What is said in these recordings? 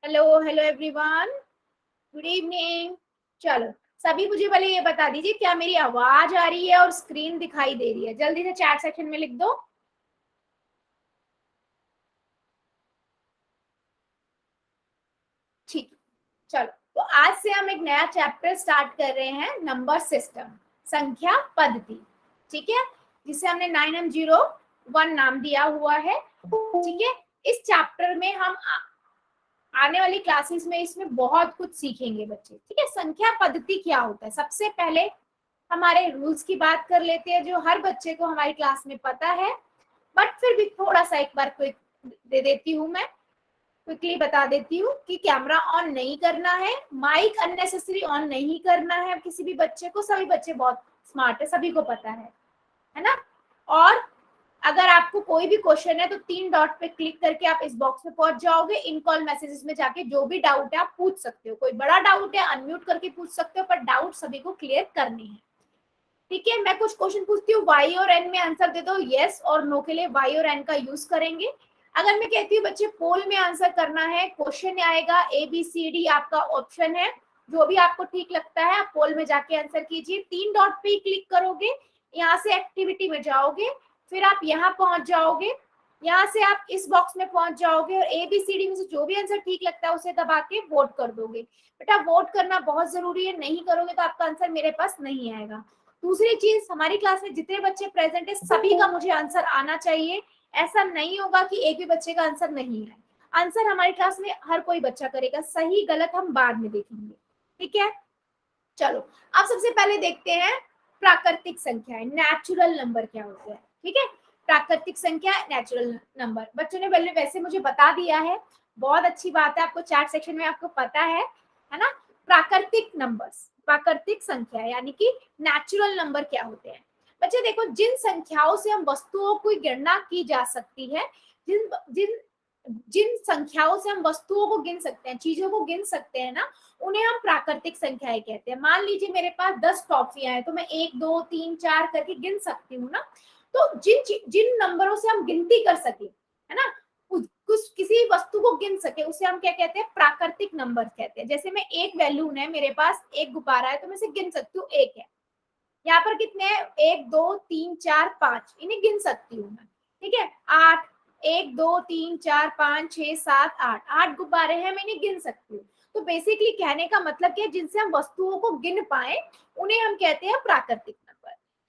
Hello hello everyone, good evening. चलो, सभी मुझे पहले ये बता दीजिए, क्या मेरी आवाज आ रही है और स्क्रीन दिखाई दे रही है? जल्दी से चैट सेक्शन में लिख दो। ठीक, चलो। तो आज से हम एक नया चैप्टर स्टार्ट कर रहे हैं, नंबर सिस्टम, संख्या पद्धति। ठीक है, जिसे हमने 9M01 नाम दिया हुआ है। ठीक है, इस चैप्टर में हम आने वाली क्लासेस में इसमें बहुत कुछ सीखेंगे बच्चे। ठीक है, संख्या पद्धति क्या होता है, सबसे पहले हमारे रूल्स की बात कर लेते हैं, जो हर बच्चे को हमारी क्लास में पता है, बट फिर भी थोड़ा सा एक बार क्विक दे देती हूँ। मैं क्विकली बता देती हूँ कि कैमरा ऑन नहीं करना है, माइक अननेसेसरी ऑन नहीं करना है किसी भी बच्चे को। सभी बच्चे बहुत स्मार्ट है, सभी को पता है ना। और अगर आपको कोई भी क्वेश्चन है तो 3 डॉट पे क्लिक करके आप इस बॉक्स में पहुंच जाओगे। इन कॉल मैसेजेस में जाके जो भी डाउट है आप पूछ सकते हो। कोई बड़ा डाउट है अनम्यूट करके पूछ सकते हो, पर डाउट सभी को क्लियर करने हैं। ठीक है, मैं कुछ क्वेश्चन पूछती हूँ, वाई और एन में आंसर दे दो। यस और नो के लिए वाई और एन का यूज करेंगे। अगर मैं कहती हूँ बच्चे पोल में आंसर करना है, क्वेश्चन आएगा ABCD, आपका ऑप्शन है, जो भी आपको ठीक लगता है आप पोल में जाके आंसर कीजिए। 3 डॉट पे क्लिक करोगे, यहाँ से एक्टिविटी में जाओगे, फिर आप यहाँ पहुंच जाओगे, यहाँ से आप इस बॉक्स में पहुंच जाओगे और ABCD में से जो भी आंसर ठीक लगता है उसे दबा के वोट कर दोगे। बेटा वोट करना बहुत जरूरी है, नहीं करोगे तो आपका आंसर मेरे पास नहीं आएगा। दूसरी चीज, हमारी क्लास में जितने बच्चे प्रेजेंट है सभी का मुझे आंसर आना चाहिए। ऐसा नहीं होगा कि एक भी बच्चे का आंसर नहीं है। आंसर हमारी क्लास में हर कोई बच्चा करेगा, सही गलत हम बाद में देखेंगे। ठीक है, चलो अब सबसे पहले देखते हैं प्राकृतिक संख्याएं, नेचुरल नंबर क्या होते हैं। ठीक है, प्राकृतिक संख्या, नेचुरल नंबर, बच्चों ने पहले वैसे मुझे बता दिया है, बहुत अच्छी बात है, आपको चैट सेक्शन में आपको पता है ना। प्राकृतिक नंबर्स, प्राकृतिक संख्या यानी कि नेचुरल नंबर क्या होते हैं। बच्चे देखो, जिन संख्याओं से हम वस्तुओं की गणना की जा सकती है, जिन जिन जिन संख्याओं से हम वस्तुओं को गिन सकते हैं, चीजों को गिन सकते हैं ना, उन्हें हम प्राकृतिक संख्याएं कहते हैं। मान लीजिए मेरे पास 10 टॉफियां हैं, तो मैं 1 2 3 4 करके गिन सकती हूँ ना। तो जिन जिन नंबरों से हम गिनती कर सके, है ना, कुछ किसी वस्तु को गिन सके, उसे हम क्या कहते हैं, प्राकृतिक नंबर कहते हैं। जैसे मैं एक बैलून है मेरे पास, एक गुब्बारा है, तो मैं इसे गिन सकती हूँ, एक है। यहाँ पर कितने हैं, 1 2 3 4 5, इन्हें गिन सकती हूँ मैं। ठीक है, 8, 1 2 3 4 5 6 7 8, 8 गुब्बारे हैं, मैं इन्हें गिन सकती हूँ। तो बेसिकली कहने का मतलब क्या है, जिनसे हम वस्तुओं को गिन पाए उन्हें हम कहते हैं प्राकृतिक नंबर।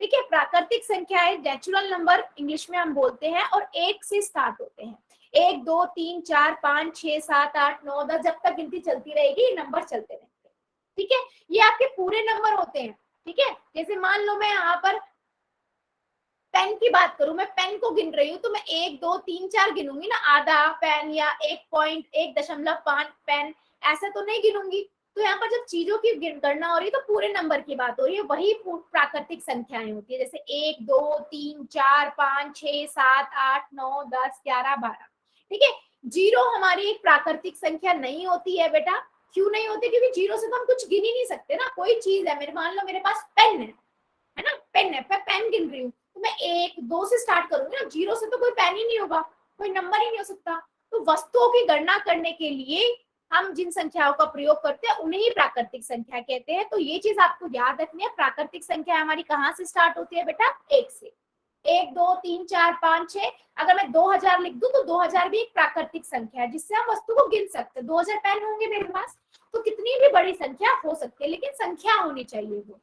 ठीक है, प्राकृतिक संख्याएं, नेचुरल नंबर इंग्लिश में हम बोलते हैं, और 1 से स्टार्ट होते हैं। 1 2 3 4 5 6 7 8 9 10, जब तक गिनती चलती रहेगी ये नंबर चलते रहेंगे। ठीक है, ये आपके पूरे नंबर होते हैं। ठीक है, जैसे मान लो मैं यहाँ पर पेन की बात करूं, मैं पेन को गिन रही हूँ, तो मैं 1 2 3 4 गिनूंगी ना, आधा पेन या 1.1.5 पेन, ऐसा तो नहीं गिनूंगी। तो यहाँ पर जब चीजों की गणना हो रही है तो पूरे नंबर की बात हो रही है, वही प्राकृतिक संख्याएं होती है, जैसे 1 2 3 4 5 6 7 8 9 10 11 12। ठीक है, जीरो हमारी एक प्राकृतिक संख्या नहीं होती है बेटा। क्यों नहीं होती, क्योंकि जीरो से तो हम कुछ गिन ही नहीं सकते ना। कोई चीज है, मेरे मान लो मेरे पास पेन है ना, पेन है, मैं पेन गिन रही हूँ, तो मैं 1 2 से स्टार्ट करूंगी ना, जीरो से तो कोई पेन ही नहीं होगा, कोई नंबर ही नहीं हो सकता। तो वस्तुओं की गणना करने के लिए हम जिन संख्याओं का प्रयोग करते हैं उन्हें ही प्राकृतिक संख्या कहते हैं। तो ये चीज आपको याद रखनी है, प्राकृतिक संख्या हमारी कहाँ से स्टार्ट होती है बेटा, 1 से। 1 2 3 4 5 6, अगर मैं 2000 लिख दूं तो 2000 भी एक प्राकृतिक संख्या है, जिससे हम वस्तु को गिन सकते हैं। 2000 पेन होंगे मेरे पास, तो कितनी भी बड़ी संख्या हो सकती है, लेकिन संख्या होनी चाहिए वो।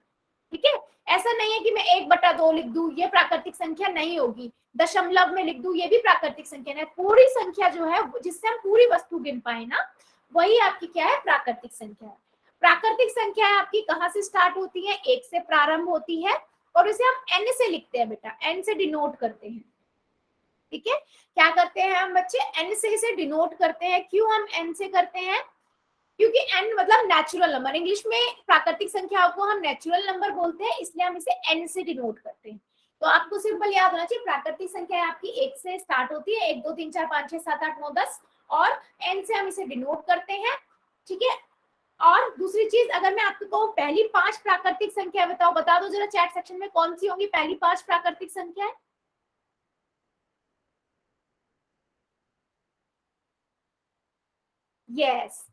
ठीक है, ऐसा नहीं है कि मैं 1/2 लिख दूं, ये प्राकृतिक संख्या नहीं होगी। दशमलव में लिख दूं, ये भी प्राकृतिक संख्या नहीं। पूरी संख्या जो है, जिससे हम पूरी वस्तु गिन पाए ना, वही आपकी क्या है, प्राकृतिक संख्या है। प्राकृतिक संख्या आपकी कहाँ से स्टार्ट होती है, 1 से प्रारंभ होती है, और इसे हम n से लिखते हैं बेटा, n से डिनोट करते हैं। ठीक है, क्या करते हैं हम बच्चे, n से इसे डिनोट करते हैं। क्यों हम n से करते हैं, क्योंकि n मतलब नेचुरल नंबर, इंग्लिश में प्राकृतिक संख्याओं को हम नेचुरल नंबर बोलते हैं, इसलिए हम इसे n से डिनोट करते हैं। तो आपको सिंपल याद होना चाहिए, प्राकृतिक संख्या आपकी 1 से स्टार्ट होती है, 1 2 3 4 5 6 7 8 9 10, और n से हम इसे डिनोट करते हैं। ठीक है, और दूसरी चीज, अगर मैं आपको कहूँ पहली 5 प्राकृतिक संख्या बताओ, बता दो जरा चैट सेक्शन में, कौन सी होंगी पहली 5 प्राकृतिक संख्याएं। यस,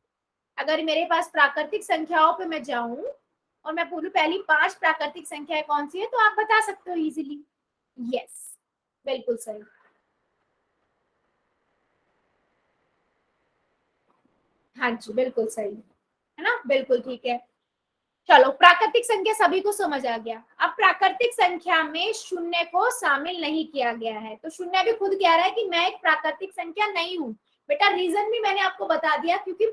अगर मेरे पास प्राकृतिक संख्याओं पे मैं जाऊं और मैं पूरी पहली 5 प्राकृतिक संख्याएं कौन सी है तो आप बता सकते हो इजीली। यस, बिल्कुल सही। हाँ जी, बिल्कुल सही है ना, बिल्कुल ठीक है। चलो, प्राकृतिक संख्या सभी को समझ आ गया। अब प्राकृतिक संख्या में शून्य को शामिल नहीं किया गया है, तो शून्य भी खुद कह रहा है कि मैं एक प्राकृतिक संख्या नहीं हूँ। बेटा रीजन भी मैंने आपको बता दिया, क्योंकि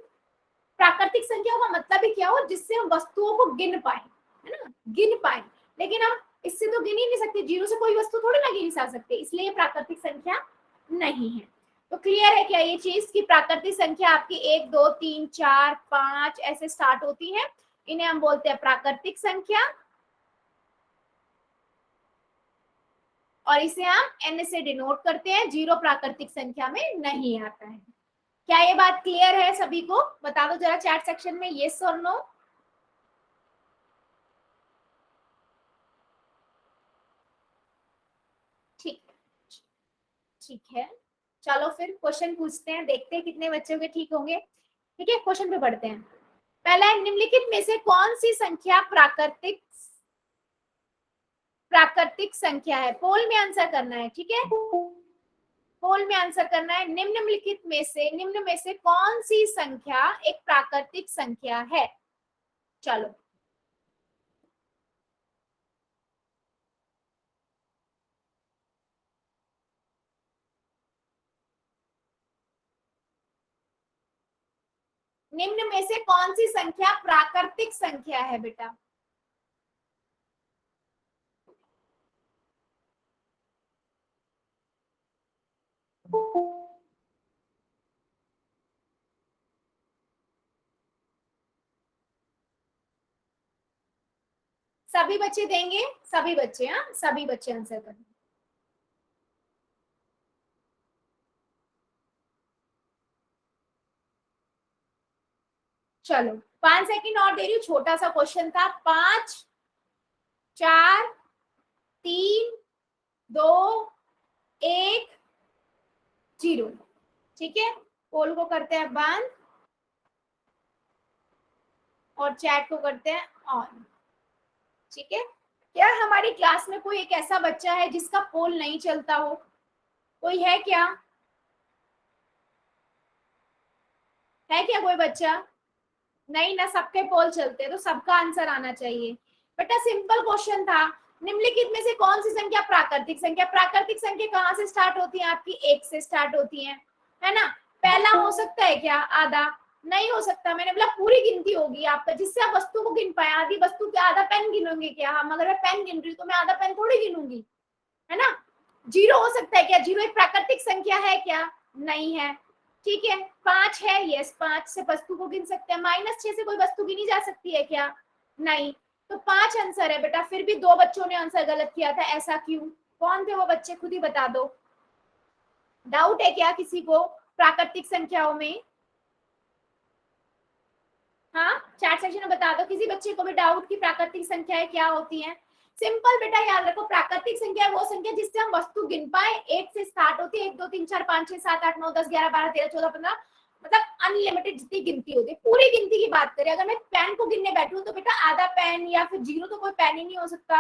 प्राकृतिक संख्या का मतलब ही क्या हो, जिससे हम वस्तुओं को गिन पाए, है ना, गिन पाए। लेकिन हम इससे तो गिन ही नहीं सकते, जीरो से कोई वस्तु थोड़ी ना गिनी जा सकती, इसलिए प्राकृतिक संख्या नहीं है। तो क्लियर है क्या ये चीज कि प्राकृतिक संख्या आपकी 1 2 3 4 5 ऐसे स्टार्ट होती है, इन्हें हम बोलते हैं प्राकृतिक संख्या, और इसे हम n से डिनोट करते हैं। जीरो प्राकृतिक संख्या में नहीं आता है। क्या ये बात क्लियर है सभी को? बता दो जरा चैट सेक्शन में येस और नो। ठीक, ठीक है। चलो फिर क्वेश्चन पूछते हैं, देखते हैं कितने बच्चों के ठीक होंगे। ठीक है, क्वेश्चन पे बढ़ते हैं। पहला है, निम्नलिखित में से कौन सी संख्या प्राकृतिक प्राकृतिक संख्या है? पोल में आंसर करना है, ठीक है, पोल में आंसर करना है। निम्न में से कौन सी संख्या एक प्राकृतिक संख्या है? चलो, निम्न में से कौन सी संख्या प्राकृतिक संख्या है बेटा? सभी बच्चे देंगे, सभी बच्चे, हाँ सभी बच्चे आंसर करेंगे। चलो 5 सेकंड और दे रही हूँ, छोटा सा क्वेश्चन था। 5 4 3 2 1 0। ठीक है, पोल को करते हैं बंद और चैट को करते हैं ऑन। ठीक है, क्या हमारी क्लास में कोई एक ऐसा बच्चा है जिसका पोल नहीं चलता हो? कोई है क्या? है क्या कोई बच्चा? नहीं ना, सबके पोल चलते हैं, तो सबका आंसर आना चाहिए। बेटा सिंपल क्वेश्चन था, निम्नलिखित में से कौन सी संख्या प्राकृतिक संख्या? प्राकृतिक संख्या कहाँ से स्टार्ट होती है आपकी? 1 से स्टार्ट होती है ना। पहला हो सकता है क्या? आधा? नहीं हो सकता, मैंने बोला पूरी गिनती होगी आपका, जिससे आप वस्तु को गिन पाए। आधी वस्तु के आधा पेन गिनोगे क्या हम? अगर मैं पेन गिन रही हूँ तो मैं आधा पेन थोड़ी गिनूंगी, है ना। जीरो हो सकता है क्या? जीरो एक प्राकृतिक संख्या है क्या? नहीं है। ठीक है, 5 है, यस 5 से वस्तु को गिन सकते हैं। -6 से कोई वस्तु गिनी जा सकती है क्या? नहीं। तो 5 आंसर है बेटा। फिर भी 2 बच्चों ने आंसर गलत किया था, ऐसा क्यों? कौन थे वो बच्चे, खुद ही बता दो। डाउट है क्या किसी को प्राकृतिक संख्याओं में? हाँ, चैट सेक्शन में बता दो किसी बच्चे को भी डाउट की प्राकृतिक संख्याएं क्या होती हैं। सिंपल बेटा, याद रखो, प्राकृतिक संख्या वो संख्या जिससे हम वस्तु गिन पाए। 1 से स्टार्ट होती है, 1 2 3 4 5 6 7 8 9 10 11 12 13 14 15, मतलब अनलिमिटेड जितनी गिनती होती है। पूरी गिनती की बात करें, अगर मैं पेन को गिनने बैठूं तो बेटा आधा पेन या फिर जीरो तो कोई पेन ही नहीं हो सकता,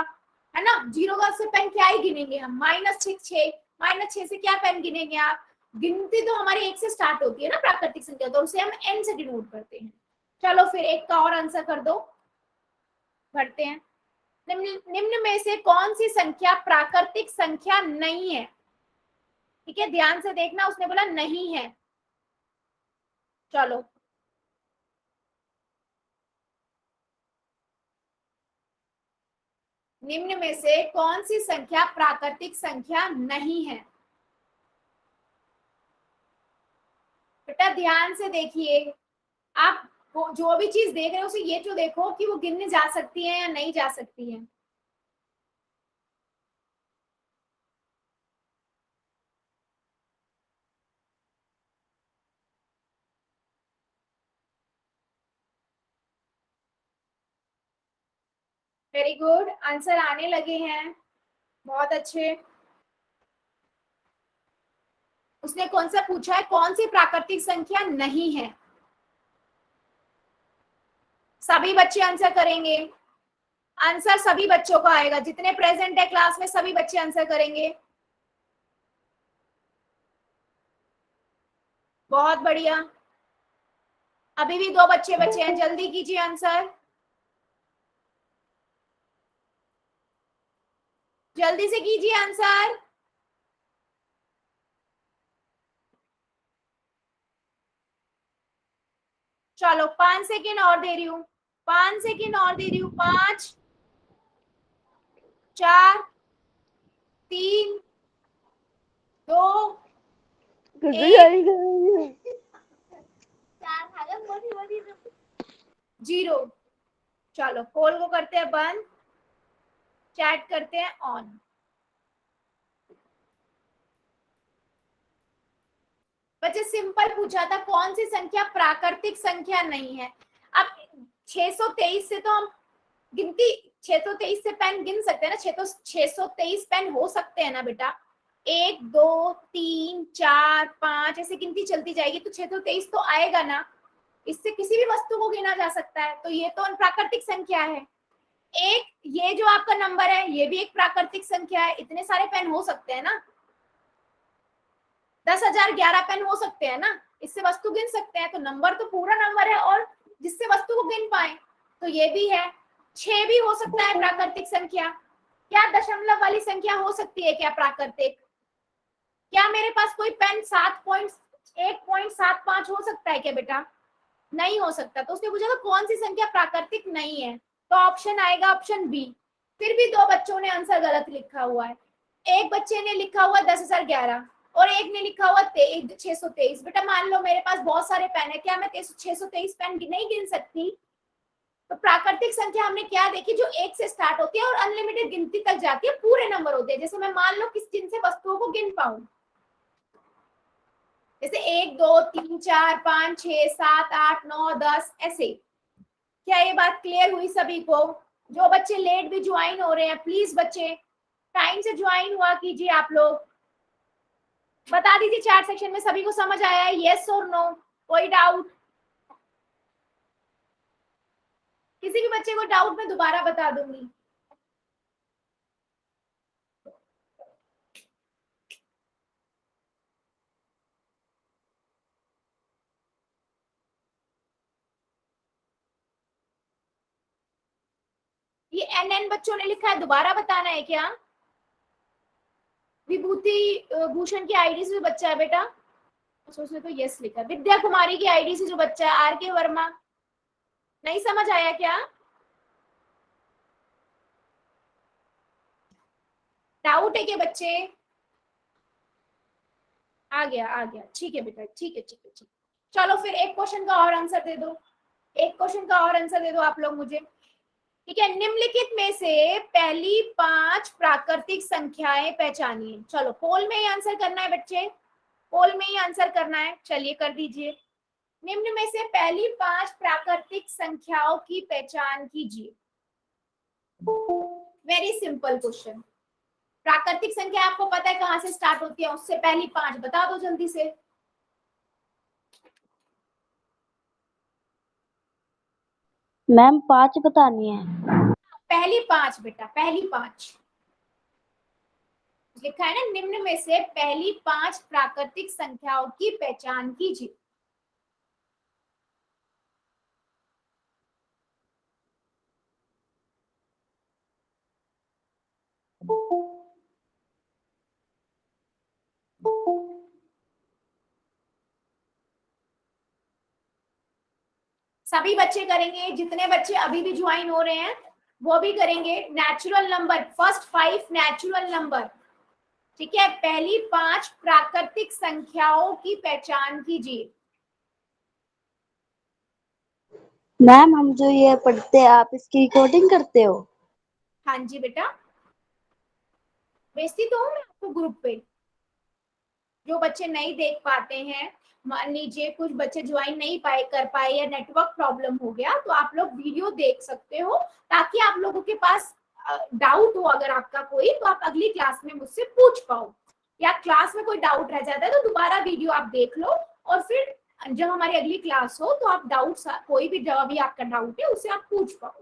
है ना। जीरो का से पेन क्या ही गिनेंगे हम? -6 से क्या पेन गिनेंगे आप? गिनती तो हमारी 1 से स्टार्ट होती है ना प्राकृतिक संख्या, तो उसे हम n से डिनोट करते हैं। चलो फिर एक का और आंसर कर दो, बढ़ते हैं। निम्न में से कौन सी संख्या प्राकृतिक संख्या नहीं है? ठीक है, ध्यान से देखना, उसने बोला नहीं है। चलो, निम्न में से कौन सी संख्या प्राकृतिक संख्या नहीं है? बेटा ध्यान से देखिए, आप जो भी चीज देख रहे हो उसे ये तो देखो कि वो गिनने जा सकती है या नहीं जा सकती है। वेरी गुड, आंसर आने लगे हैं, बहुत अच्छे। उसने कौन सा पूछा है? कौन सी प्राकृतिक संख्या नहीं है? सभी बच्चे आंसर करेंगे, आंसर सभी बच्चों का आएगा, जितने प्रेजेंट है क्लास में सभी बच्चे आंसर करेंगे। बहुत बढ़िया, अभी भी 2 बच्चे बचे हैं, जल्दी कीजिए आंसर, जल्दी से कीजिए आंसर। चलो 5 सेकेंड और दे रही हूँ, 5 सेकेंड और दे रही हूँ, 5 4 3 2 0। चलो पोल को करते हैं बंद, चैट करते हैं ऑन। बच्चे सिंपल पूछा था कौन सी संख्या प्राकृतिक संख्या नहीं है। अब 623 से तो हम गिनती 623 से पेन गिन सकते हैं ना, 623 पेन हो सकते हैं ना बेटा, 1 2 3 4 5 ऐसे गिनती चलती जाएगी तो 623 तो आएगा ना, इससे किसी भी वस्तु को गिना जा सकता है, तो ये तो प्राकृतिक संख्या है। एक ये जो आपका नंबर है ये भी एक प्राकृतिक संख्या है, इतने सारे पेन हो सकते हैं ना, 10,011 पेन हो सकते हैं ना, इससे वस्तु गिन सकते हैं, तो नंबर तो पूरा नंबर है और जिससे वस्तु को गिन पाए, तो ये भी है। 6 भी हो सकता है प्राकृतिक संख्या। क्या दशमलव वाली संख्या हो सकती है क्या प्राकृतिक? क्या मेरे पास कोई पेन 1.75 हो सकता है क्या बेटा? नहीं हो सकता। तो उसने पूछा था कौन सी संख्या प्राकृतिक नहीं है, तो ऑप्शन आएगा ऑप्शन बी। फिर भी 2 बच्चों ने आंसर गलत लिखा हुआ है, एक बच्चे ने लिखा हुआ 10,011 और एक ने लिखा हुआ 623। बेटा मान लो मेरे पास बहुत सारे पेन है, क्या मैं 623 पेन नहीं गिन सकती? तो प्राकृतिक संख्या हमने क्या देखी, जो 1 से स्टार्ट होती है और अनलिमिटेड गिनती तक जाती है, पूरे नंबर होते हैं। जैसे मैं मान लो किस जिनसे वस्तुओं को गिन पाऊं, जैसे 1 2 3 4 5 6 7 8 9 10 ऐसे। क्या ये बात क्लियर हुई सभी को? जो बच्चे लेट भी ज्वाइन हो रहे हैं प्लीज बच्चे टाइम से ज्वाइन हुआ कीजिए। आप लोग बता दीजिए चैट सेक्शन में सभी को समझ आया है, यस और नो? कोई डाउट? किसी भी बच्चे को डाउट मैं दोबारा बता दूंगी। ये NN बच्चों ने लिखा है, दोबारा बताना है क्या? विभूति भूषण की आईडी से जो बच्चा है बेटा, उसने तो यस लिखा। विद्या कुमारी की आईडी से जो बच्चा है, RK वर्मा, नहीं समझ आया क्या? डाउट है क्या बच्चे? आ गया, ठीक है बेटा, ठीक है ठीक है ठीक। चलो फिर एक क्वेश्चन का और आंसर दे दो, एक क्वेश्चन का और आंसर दे दो आप लोग मुझे। ठीक है, निम्नलिखित में से पहली 5 प्राकृतिक संख्याएं पहचानिए। चलो पोल में ही आंसर करना है बच्चे, पोल में ही आंसर करना है, चलिए कर दीजिए। निम्न में से पहली 5 प्राकृतिक संख्याओं की पहचान कीजिए। Very simple question. प्राकृतिक संख्या आपको पता है कहां से स्टार्ट होती है, उससे पहली 5 बता दो जल्दी से। मैम 5 बतानी है। पहली 5 बेटा, पहली 5 लिखा है ना, निम्न में से पहली 5 प्राकृतिक संख्याओं की पहचान कीजिए। सभी बच्चे करेंगे, जितने बच्चे अभी भी ज्वाइन हो रहे हैं वो भी करेंगे। Natural number, first 5 natural number, ठीक है। पहली 5 प्राकृतिक संख्याओं की पहचान कीजिए। मैम हम जो ये पढ़ते हैं आप इसकी रिकॉर्डिंग करते हो? हाँ जी बेटा, भेजती तो हूँ मैं आपको ग्रुप पे। जो बच्चे नहीं देख पाते हैं, मान लीजिए कुछ बच्चे ज्वाइन नहीं कर पाए या नेटवर्क प्रॉब्लम हो गया, तो आप लोग वीडियो देख सकते हो, ताकि आप लोगों के पास डाउट हो अगर आपका कोई, तो आप अगली क्लास में मुझसे पूछ पाओ, या क्लास में कोई डाउट रह जाता है तो दोबारा वीडियो आप देख लो और फिर जब हमारी अगली क्लास हो तो आप डाउट, कोई भी जवाब भी आपका डाउट है उसे आप पूछ पाओ।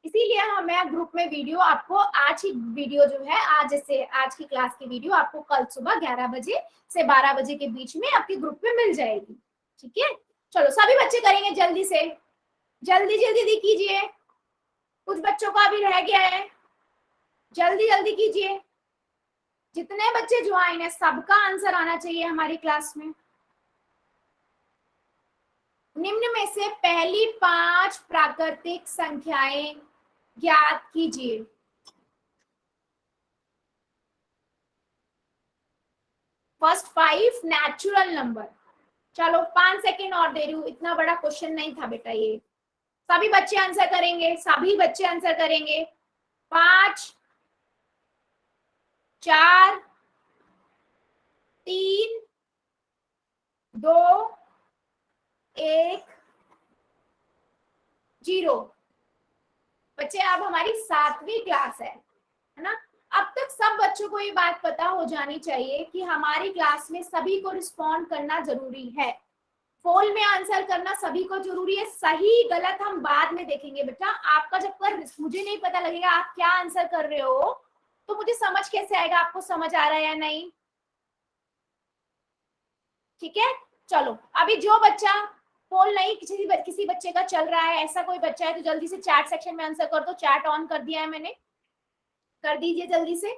इसीलिए हमें ग्रुप में वीडियो आपको आज ही वीडियो जो है, आज की क्लास की वीडियो आपको कल सुबह 11 बजे से 12 बजे के बीच में आपके ग्रुप में मिल जाएगी। ठीक है, चलो सभी बच्चे करेंगे जल्दी से, जल्दी जल्दी कीजिए, कुछ बच्चों का अभी रह गया है, जल्दी जल्दी कीजिए। जितने बच्चे ज्वाइन है सबका आंसर आना चाहिए हमारी क्लास में। निम्न में से पहली 5 प्राकृतिक संख्याएं ज्ञात कीजिए। First 5 natural number. चलो 5 सेकेंड और दे रही हूँ, इतना बड़ा क्वेश्चन नहीं था बेटा ये। सभी बच्चे आंसर करेंगे, सभी बच्चे आंसर करेंगे। 5 4 3 2 1 0। बच्चे अब हमारी 7वीं क्लास है ना। अब तक सब बच्चों को ये बात पता हो जानी चाहिए कि हमारी क्लास में सभी को रिस्पॉन्ड करना जरूरी है। पोल में आंसर करना सभी को जरूरी है। सही गलत हम बाद में देखेंगे बेटा। आपका जब तक मुझे नहीं पता लगेगा आप क्या आंसर कर रहे हो तो मुझे समझ कैसे आएगा आपको समझ आ रहा है या नहीं। ठीक है, चलो अभी जो बच्चा पोल नहीं किसी बच्चे का चल रहा है, ऐसा कोई बच्चा है तो जल्दी से चैट सेक्शन में आंसर कर दो। चैट ऑन कर दिया है मैंने, कर दीजिए जल्दी से,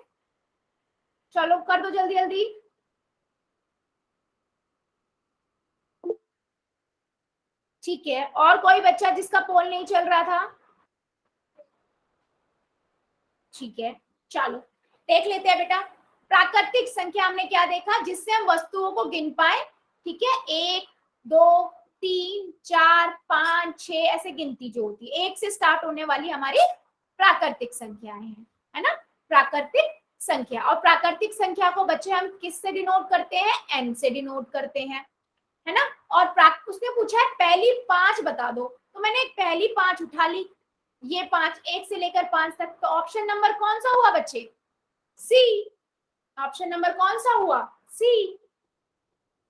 चलो कर दो जल्दी जल्दी। ठीक है, और कोई बच्चा जिसका पोल नहीं चल रहा था? ठीक है, चलो देख लेते हैं बेटा। प्राकृतिक संख्या हमने क्या देखा, जिससे हम वस्तुओं को गिन पाए। ठीक है, 1 2 3 4 5 6 ऐसे गिनती जो होती है 1 से स्टार्ट होने वाली हमारी प्राकृतिक संख्याएं हैं, है ना। प्राकृतिक संख्या, और प्राकृतिक संख्या को बच्चे हम किससे डिनोट करते हैं? n से डिनोट करते हैं, है ना। और उसने पूछा है पहली 5 बता दो, तो मैंने पहली 5 उठा ली, ये 5 1 से लेकर 5 तक। तो ऑप्शन नंबर कौन सा हुआ बच्चे? सी। ऑप्शन नंबर कौन सा हुआ? सी।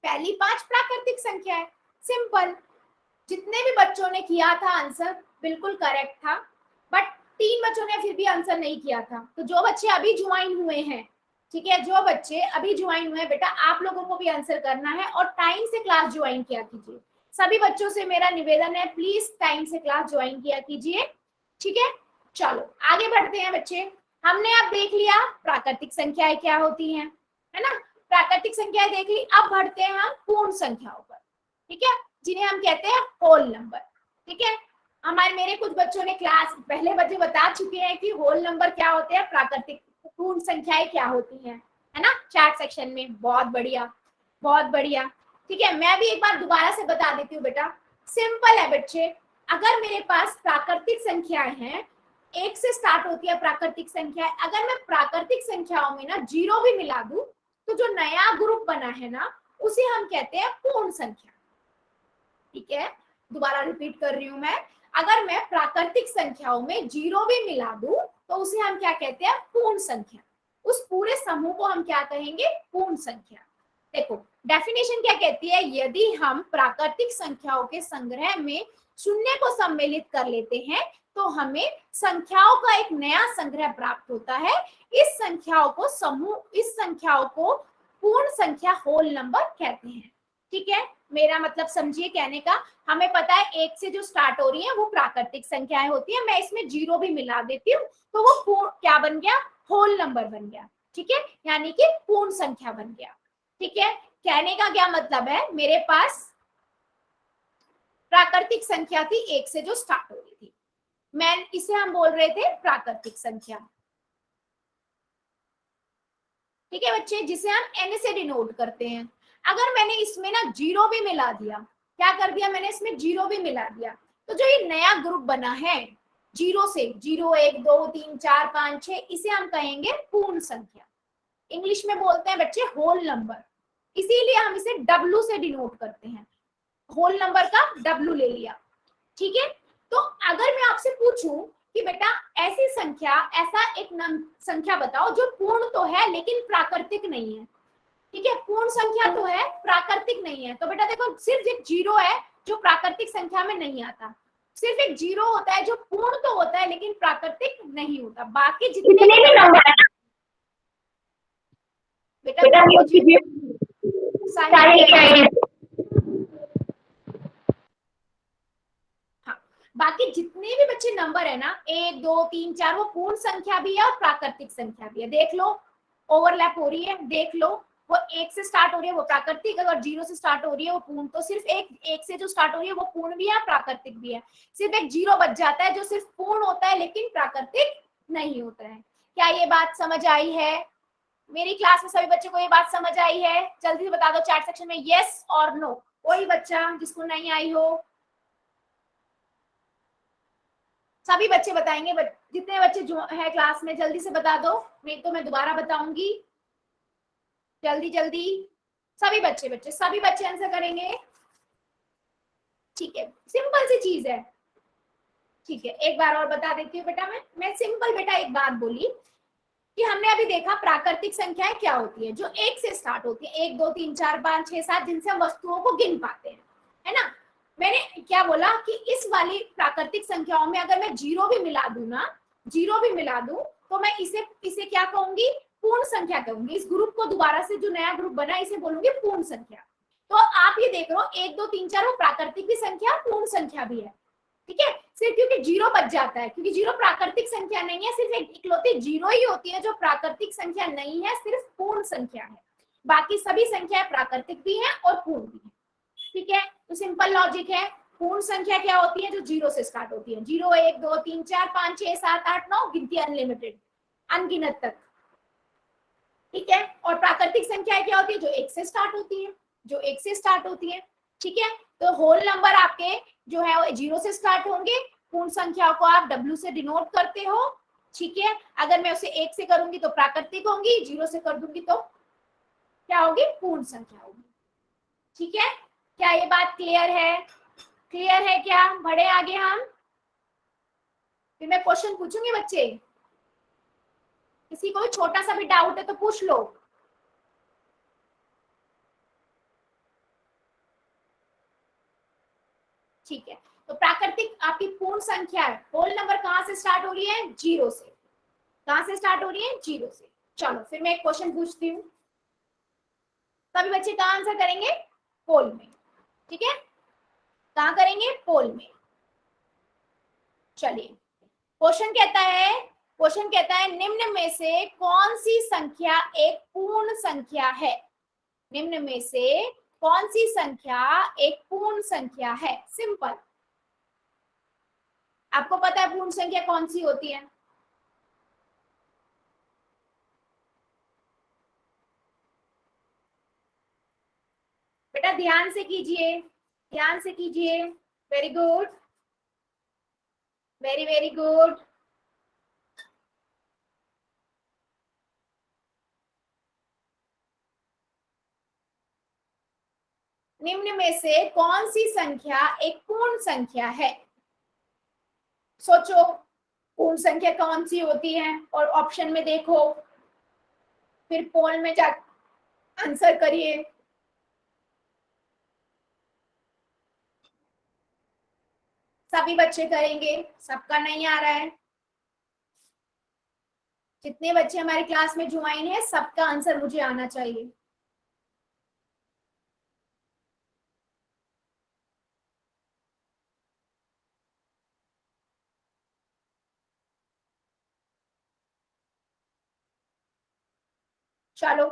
पहली 5 प्राकृतिक संख्या है, सिंपल। जितने भी बच्चों ने किया था आंसर बिल्कुल करेक्ट था, बट 3 बच्चों ने फिर भी आंसर नहीं किया था। तो जो बच्चे अभी ज्वाइन हुए हैं, ठीक है, जो बच्चे अभी ज्वाइन हुए हैं बेटा, आप लोगों को भी आंसर करना है और टाइम से क्लास ज्वाइन किया कीजिए। सभी बच्चों से मेरा निवेदन है, प्लीज टाइम से क्लास ज्वाइन किया कीजिए। ठीक है, चलो आगे बढ़ते हैं बच्चे। हमने अब देख लिया प्राकृतिक संख्याएं क्या होती हैं, है ना। प्राकृतिक संख्याएं देख ली, अब बढ़ते हैं हम पूर्ण संख्याओं पर। ठीक है, जिन्हें हम कहते हैं होल नंबर। ठीक है, मेरे कुछ बच्चों ने क्लास पहले बच्चे बता चुके हैं कि होल नंबर क्या होते हैं, प्राकृतिक पूर्ण संख्याएं क्या होती हैं, है ना, चैट सेक्शन में। बहुत बढ़िया, बहुत बढ़िया। ठीक है, मैं भी एक बार दोबारा से बता देती हूँ बेटा। सिंपल है बच्चे, अगर मेरे पास प्राकृतिक संख्याएं हैं, 1 से स्टार्ट होती है प्राकृतिक संख्याएं, अगर मैं प्राकृतिक संख्याओं में ना 0 भी मिला दूं तो जो नया ग्रुप बना है ना उसे हम कहते हैं पूर्ण संख्या। ठीक है, दोबारा रिपीट कर रही हूं मैं, अगर मैं प्राकृतिक संख्याओं में 0 भी मिला दूं तो उसे हम क्या कहते हैं? पूर्ण संख्या। उस पूरे समूह को हम क्या कहेंगे? पूर्ण संख्या। देखो डेफिनेशन क्या कहती है, यदि हम प्राकृतिक संख्याओं के संग्रह में शून्य को सम्मिलित कर लेते हैं तो हमें संख्याओं का एक नया संग्रह प्राप्त होता है। इस संख्याओं को पूर्ण संख्या होल नंबर कहते हैं। ठीक है, मेरा मतलब समझिए कहने का, हमें पता है 1 से जो स्टार्ट हो रही है वो प्राकृतिक संख्याएं होती है, मैं इसमें 0 भी मिला देती हूँ तो वो क्या बन गया? होल नंबर बन गया। ठीक है, यानी कि पूर्ण संख्या बन गया। ठीक है, कहने का क्या मतलब है, मेरे पास प्राकृतिक संख्या थी 1 से जो स्टार्ट हो रही थी, इसे हम बोल रहे थे प्राकृतिक संख्या। ठीक है बच्चे, जिसे हम n से डिनोट करते हैं। अगर मैंने इसमें ना 0 भी मिला दिया, क्या कर दिया मैंने? इसमें 0 भी मिला दिया, तो जो ये नया ग्रुप बना है 0 से, 0 1 2 3 4 5 6, इसे हम कहेंगे पूर्ण संख्या। इंग्लिश में बोलते हैं बच्चे होल नंबर, इसीलिए हम इसे W से डिनोट करते हैं। होल नंबर का W ले लिया। ठीक है, तो अगर मैं आपसे पूछूं कि बेटा ऐसी संख्या, ऐसा एक संख्या बताओ जो पूर्ण तो है लेकिन प्राकृतिक नहीं है। ठीक है, पूर्ण संख्या तो है, प्राकृतिक नहीं है। तो बेटा देखो सिर्फ एक जीरो है जो प्राकृतिक संख्या में नहीं आता, सिर्फ एक जीरो होता है जो पूर्ण तो होता है लेकिन प्राकृतिक नहीं होता। बाकी जितने भी नंबर है बेटा हाँ, बाकी जितने भी बच्चे नंबर है ना 1 2 3 4 वो पूर्ण संख्या भी है और प्राकृतिक संख्या भी है। देख लो ओवरलैप हो रही है, देख लो वो 1 से स्टार्ट हो रही है वो प्राकृतिक, अगर 0 से स्टार्ट हो रही है वो पूर्ण। तो सिर्फ एक से जो स्टार्ट हो रही है वो पूर्ण भी है प्राकृतिक भी है। सिर्फ एक जीरो बच जाता है जो सिर्फ पूर्ण होता है लेकिन प्राकृतिक नहीं होता है। क्या ये बात समझ आई है? मेरी क्लास में सभी बच्चों को ये बात समझ आई है? जल्दी से बता दो चैट सेक्शन में यस और नो। कोई बच्चा जिसको नहीं आई हो? सभी बच्चे बताएंगे, जितने बच्चे जो है क्लास में जल्दी से बता दो, नहीं तो मैं दोबारा बताऊंगी। जल्दी जल्दी सभी बच्चे आंसर करेंगे। ठीक है, सिंपल सी चीज है। ठीक है, एक बार और बता देती हूँ बेटा, मैं सिंपल बेटा एक बात बोली कि हमने अभी देखा प्राकृतिक संख्याएं क्या होती है, जो 1 से स्टार्ट होती है, 1 2 3 4 5 6 7, जिनसे हम वस्तुओं को गिन पाते हैं, है ना। मैंने क्या बोला कि इस वाली प्राकृतिक संख्याओं में अगर मैं जीरो भी मिला दूं ना, जीरो भी मिला दूं तो मैं इसे क्या कहूंगी? पूर्ण संख्या कहूंगी। इस ग्रुप को दोबारा से जो नया ग्रुप बना इसे बोलूंगी पूर्ण संख्या। तो आप ये देख लो 1 2 3 4 वो प्राकृतिक भी संख्या पूर्ण संख्या भी है। ठीक है, सिर्फ क्योंकि जीरो बच जाता है, क्योंकि जीरो प्राकृतिक संख्या नहीं है, सिर्फ एक इकलौती जीरो ही होती है जो प्राकृतिक संख्या नहीं है, सिर्फ पूर्ण संख्या है। बाकी सभी संख्याएं प्राकृतिक भी है और पूर्ण भी है। ठीक है, तो सिंपल लॉजिक है। पूर्ण संख्या क्या होती है? जो जीरो से स्टार्ट होती है, 0 1 2 3 4 5 6 7 8 9, गिनती अनलिमिटेड, अनगिनत तक। ठीक है, और प्राकृतिक संख्या क्या होती है? जो 1 से स्टार्ट होती है, जो 1 से स्टार्ट होती है। ठीक है, तो होल नंबर आपके जो है वो 0 से स्टार्ट होंगे। पूर्ण संख्या को आप W से डिनोट करते हो। ठीक है, अगर मैं उसे 1 से करूंगी तो प्राकृतिक होंगी, 0 से कर दूंगी तो क्या होगी? पूर्ण संख्या होगी। ठीक है, क्या ये बात क्लियर है? क्लियर है क्या? बढ़े आगे हम, फिर मैं क्वेश्चन पूछूंगी बच्चे, किसी को भी छोटा सा भी डाउट है तो पूछ लो। ठीक है, तो प्राकृतिक आपकी पूर्ण संख्या है, होल नंबर कहां से स्टार्ट हो रही है? 0 से। कहां से स्टार्ट हो रही है? 0 से। चलो फिर मैं एक क्वेश्चन पूछती हूँ, सभी बच्चे कहां आंसर करेंगे? पोल में। ठीक है, कहां करेंगे? पोल में। चलिए, क्वेश्चन कहता है निम्न में से कौन सी संख्या एक पूर्ण संख्या है? निम्न में से कौन सी संख्या एक पूर्ण संख्या है? सिंपल, आपको पता है पूर्ण संख्या कौन सी होती है? बेटा ध्यान से कीजिए, ध्यान से कीजिए। Very good, very very good. निम्न में से कौन सी संख्या एक पूर्ण संख्या है? सोचो पूर्ण संख्या कौन सी होती है और ऑप्शन में देखो, फिर पोल में जा आंसर करिए। सभी बच्चे करेंगे, सबका नहीं आ रहा है। जितने बच्चे हमारी क्लास में ज्वाइन है सबका आंसर मुझे आना चाहिए। चलो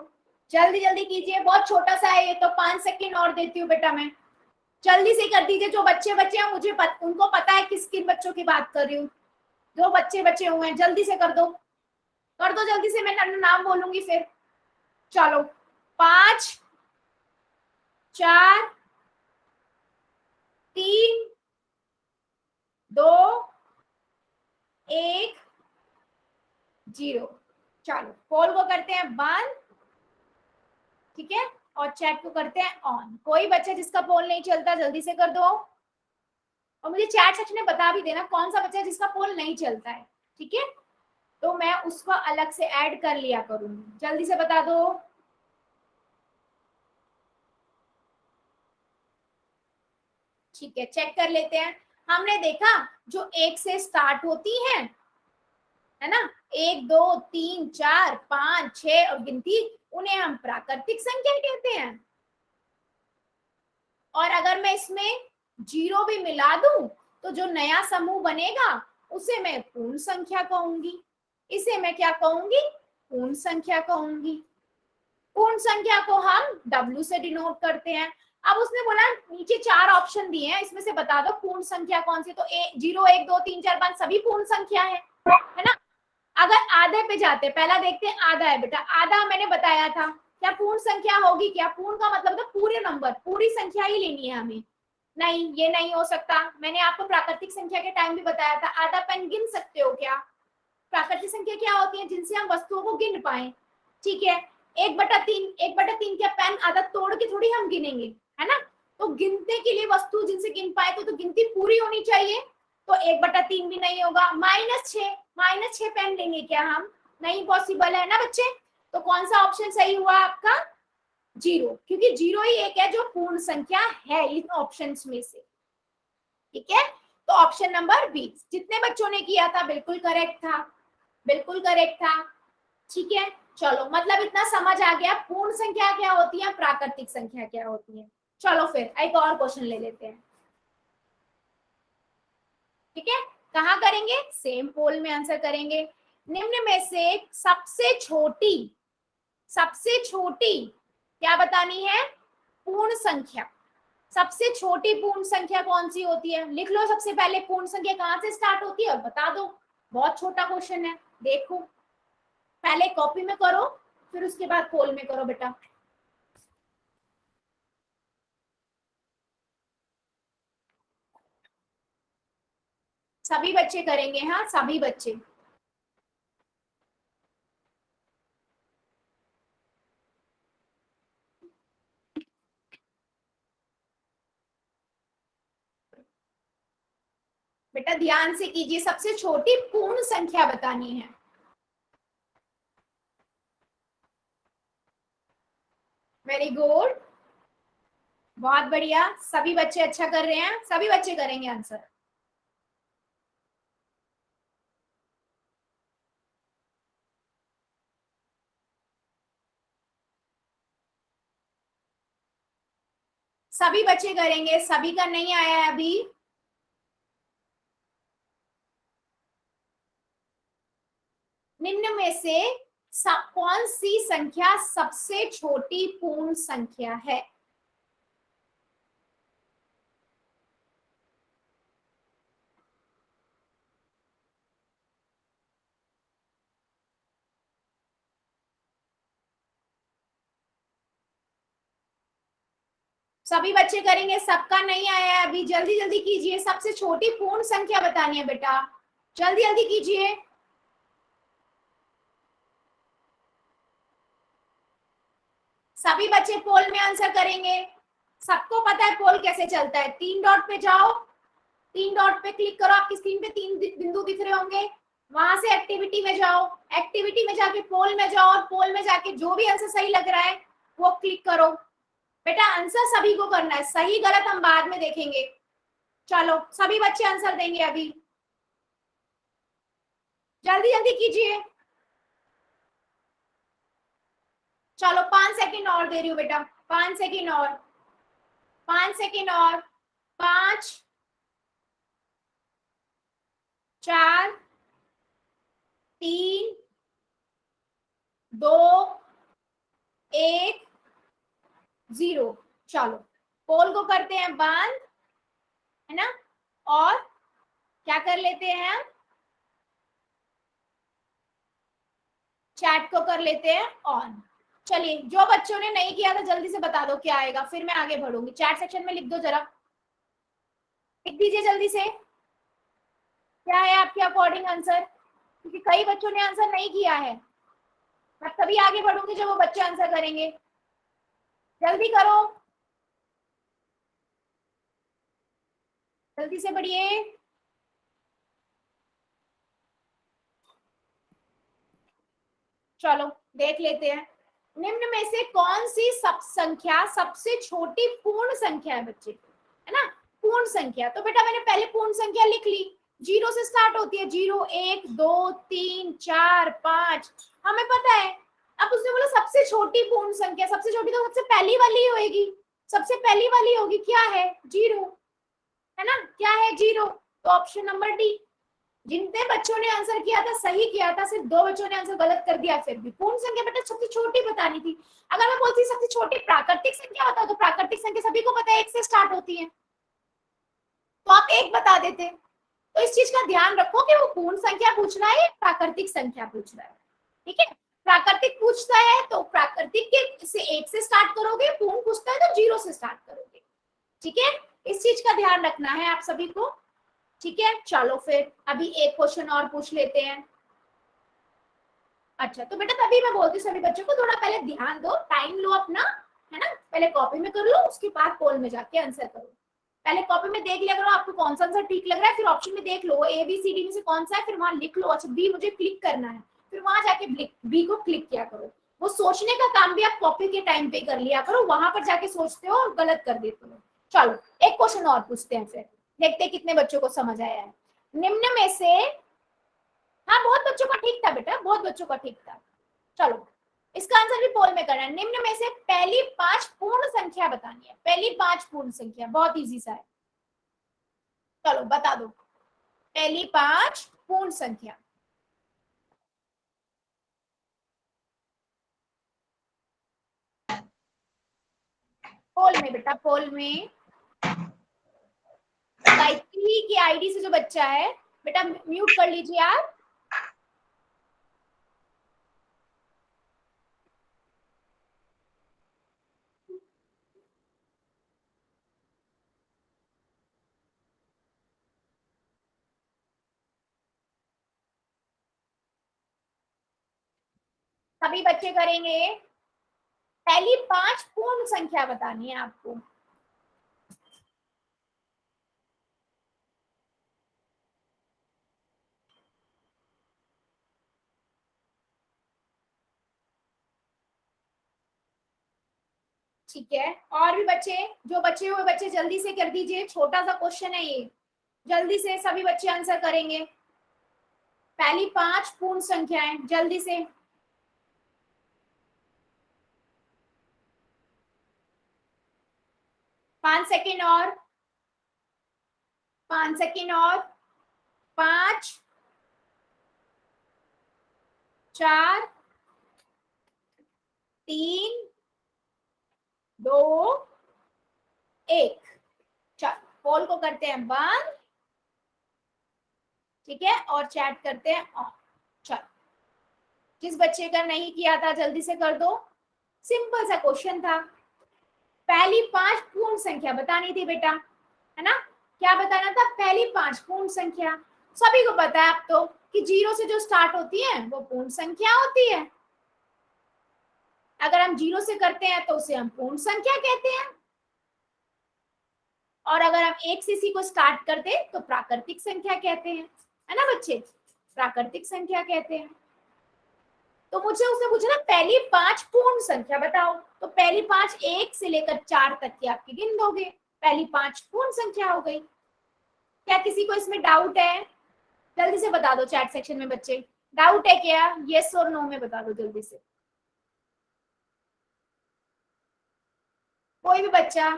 जल्दी जल्दी कीजिए, बहुत छोटा सा है ये तो, 5 सेकंड और देती हूँ बेटा मैं। जल्दी से कर दीजिए, जो बच्चे हैं मुझे उनको पता है किस किन बच्चों की बात कर रही हूँ। जो बच्चे बचे हुए हैं जल्दी से कर दो, कर दो जल्दी से, मैं नाम बोलूंगी फिर। चलो 5 4 3 2 1 0। चलो पोल को करते हैं बंद। ठीक है, और चैट को करते हैं ऑन। कोई बच्चा जिसका पोल नहीं चलता जल्दी से कर दो, और मुझे चैट सेक्शन में बता भी देना कौन सा बच्चा है जिसका पोल नहीं चलता है। ठीक है, तो मैं उसको अलग से ऐड कर लिया करूंगी। जल्दी से बता दो। ठीक है, चेक कर लेते हैं। हमने देखा जो एक से स्टार्ट होती है ना, 1 2 3 4 5 6 और गिनती, उन्हें हम प्राकृतिक संख्या कहते हैं। और अगर मैं इसमें 0 भी मिला दूं तो जो नया समूह बनेगा उसे मैं पूर्ण संख्या कहूंगी। इसे मैं क्या कहूंगी? पूर्ण संख्या कहूंगी। पूर्ण संख्या को हम W से डिनोट करते हैं। अब उसने बोला नीचे 4 ऑप्शन दिए हैं, इसमें से बता दो पूर्ण संख्या कौन सी। तो 0 1 2 3 4 5 सभी पूर्ण संख्या है ना। अगर आधे पे जाते, पहला देखते हैं आधा है बेटा, आधा मैंने बताया था क्या पूर्ण संख्या होगी क्या? पूर्ण का मतलब तो पूरे नंबर, पूरी संख्या ही लेनी है हमें। नहीं, ये नहीं हो सकता। मैंने आपको प्राकृतिक संख्या के टाइम भी बताया था, आधा पेन गिन सकते हो क्या? प्राकृतिक संख्या क्या होती है? जिनसे हम वस्तुओं को गिन पाए। ठीक है, 1/3, 1/3 क्या पेन आधा तोड़ के थोड़ी हम गिनेंगे, है ना। तो गिनने के लिए वस्तु जिनसे गिन पाए तो गिनती पूरी होनी चाहिए। तो 1/3 भी नहीं होगा। -6 पेन लेंगे क्या हम? नहीं पॉसिबल है ना बच्चे। तो कौन सा ऑप्शन सही हुआ आपका? 0, क्योंकि 0 ही एक है जो पूर्ण संख्या है इन ऑप्शंस में से। ठीक है, तो ऑप्शन नंबर 20 जितने बच्चों ने किया था बिल्कुल करेक्ट था, बिल्कुल करेक्ट था। ठीक है, चलो मतलब इतना समझ आ गया पूर्ण संख्या क्या होती है, प्राकृतिक संख्या क्या होती है। चलो फिर एक और क्वेश्चन ले लेते हैं। ठीक है, कहाँ करेंगे? सेम पोल में आंसर करेंगे। निम्न में से सबसे छोटी क्या बतानी है? पूर्ण संख्या। सबसे छोटी पूर्ण संख्या कौन सी होती है? लिख लो सबसे पहले पूर्ण संख्या कहाँ से स्टार्ट होती है और बता दो। बहुत छोटा क्वेश्चन है, देखो पहले कॉपी में करो फिर उसके बाद पोल में करो बेटा। सभी बच्चे करेंगे, हाँ सभी बच्चे। बेटा ध्यान से कीजिए, सबसे छोटी पूर्ण संख्या बतानी है। वेरी गुड, बहुत बढ़िया, सभी बच्चे अच्छा कर रहे हैं, सभी बच्चे करेंगे आंसर। सभी बच्चे करेंगे, सभी का नहीं आया है अभी। निम्न में से कौन सी संख्या सबसे छोटी पूर्ण संख्या है? सभी बच्चे करेंगे, सबका नहीं आया है अभी, जल्दी जल्दी कीजिए। सबसे छोटी पूर्ण संख्या बतानी है बेटा, जल्दी जल्दी कीजिए। सभी बच्चे पोल में आंसर करेंगे। सबको पता है पोल कैसे चलता है। 3 डॉट पे जाओ, 3 डॉट पे क्लिक करो, आपकी स्क्रीन पे 3 बिंदु दिख रहे होंगे। वहां से एक्टिविटी में जाओ, एक्टिविटी में जाके पोल में जाओ और पोल में जाके जो भी आंसर सही लग रहा है वो क्लिक करो। बेटा आंसर सभी को करना है, सही गलत हम बाद में देखेंगे। चलो सभी बच्चे आंसर देंगे अभी, जल्दी जल्दी कीजिए। चलो 5 सेकंड और दे रही हूँ बेटा, 5 सेकंड और, 5 सेकंड और। 5 4 3 2 1 0। चलो पोल को करते हैं बंद, है ना। और क्या कर लेते हैं हम? चैट को कर लेते हैं ऑन। चलिए जो बच्चों ने नहीं किया था जल्दी से बता दो क्या आएगा, फिर मैं आगे बढ़ूंगी। चैट सेक्शन में लिख दो जरा, लिख दीजिए जल्दी से क्या है आपके अकॉर्डिंग आंसर, क्योंकि कई बच्चों ने आंसर नहीं किया है। मैं तभी आगे बढ़ूंगी जब वो बच्चे आंसर करेंगे। जल्दी करो, जल्दी से बढ़िए। चलो देख लेते हैं, निम्न में से कौन सी सब संख्या सबसे छोटी पूर्ण संख्या है बच्चे, है ना। पूर्ण संख्या, तो बेटा मैंने पहले पूर्ण संख्या लिख ली, 0 से स्टार्ट होती है, 0 1 2 3 4 5, हमें पता है। अब उसने बोला सबसे छोटी पूर्ण संख्या, सबसे छोटी तो सबसे पहली वाली ही होगी, सबसे पहली वाली होगी, क्या है 0, है ना, क्या है 0, तो ऑप्शन नंबर डी। जितने बच्चों ने आंसर किया था सही किया था, सिर्फ 2 बच्चों ने आंसर गलत कर दिया। फिर भी पूर्ण संख्या बेटा सबसे छोटी बतानी थी। अगर मैं बोलती सबसे छोटी प्राकृतिक संख्या बताओ, तो प्राकृतिक संख्या सभी को पता है 1 से स्टार्ट होती है, तो आप 1 बता देते। तो इस चीज का ध्यान रखो कि वो पूर्ण संख्या पूछ रहा है या प्राकृतिक संख्या पूछ रहा है, ठीक है। प्राकृतिक पूछता है तो प्राकृतिक के से 1 से स्टार्ट करोगे, पूर्ण पूछता है तो 0 से स्टार्ट करोगे, ठीक है। इस चीज का ध्यान रखना है आप सभी को, ठीक है। चलो फिर अभी एक क्वेश्चन और पूछ लेते हैं। अच्छा, तो बेटा तभी मैं बोलती हूँ सभी बच्चों को थोड़ा पहले ध्यान दो, टाइम लो अपना, है ना, पहले कॉपी में कर लो, उसके बाद पोल में जाके आंसर करो। पहले कॉपी में देख लिया करो आपको कौन सा आंसर ठीक लग रहा है, फिर ऑप्शन में देख लो ए बी सी डी में से कौन सा है, फिर वहां लिख लो। अच्छा बी मुझे क्लिक करना है, फिर वहां जाके बी को क्लिक किया करो। वो सोचने का काम भी आप कॉपी के टाइम पे कर लिया करो, वहां पर जाके सोचते हो और गलत कर देते हो। चलो एक क्वेश्चन और पूछते हैं, फिर देखते हैं कितने बच्चों को समझ आया है। निम्न में से, हाँ बहुत बच्चों का ठीक था बेटा, बहुत बच्चों का ठीक था। चलो इसका आंसर भी पोल में करना है। निम्न में से पहली 5 पूर्ण संख्या बतानी है, पहली 5 पूर्ण संख्या, बहुत इजी सा है। चलो बता दो पहली 5 पूर्ण संख्या। पोल में बेटा, पोल में गायत्री की आईडी से जो बच्चा है बेटा म्यूट कर लीजिए आप। सभी बच्चे करेंगे, पहली 5 पूर्ण संख्या बतानी है आपको। ठीक है, और भी बच्चे, जो बच्चे हुए बच्चे जल्दी से कर दीजिए, छोटा सा क्वेश्चन है ये, जल्दी से सभी बच्चे आंसर करेंगे। पहली 5 पूर्ण संख्याएं जल्दी से। 5 सेकेंड और, 5 सेकेंड और, 5 4 3 2 1। चल पोल को करते हैं बंद, ठीक है, और चैट करते हैं ऑन। चल जिस बच्चे का नहीं किया था जल्दी से कर दो, सिंपल सा क्वेश्चन था। पहली 5 पूर्ण संख्या बतानी थी बेटा, है ना, क्या बताना था, पहली 5 पूर्ण संख्या। सभी को पता है अब तो कि 0 से जो स्टार्ट होती है वो पूर्ण संख्या होती है। अगर हम 0 से करते हैं तो उसे हम पूर्ण संख्या कहते हैं, और अगर हम 1 से इसी को स्टार्ट करते हैं तो प्राकृतिक संख्या कहते हैं, है ना बच्चे, प्राकृतिक संख्या कहते हैं। तो मुझे उसने पूछा ना पहली 5 पूर्ण संख्या बताओ, तो पहली 5 1 से लेकर 4 तक की आपकी गिन दोगे, पहली 5 पूर्ण संख्या हो गई। क्या किसी को इसमें डाउट है, जल्दी से बता दो चैट सेक्शन में बच्चे, डाउट है क्या, यस और नो में बता दो जल्दी से, कोई भी बच्चा।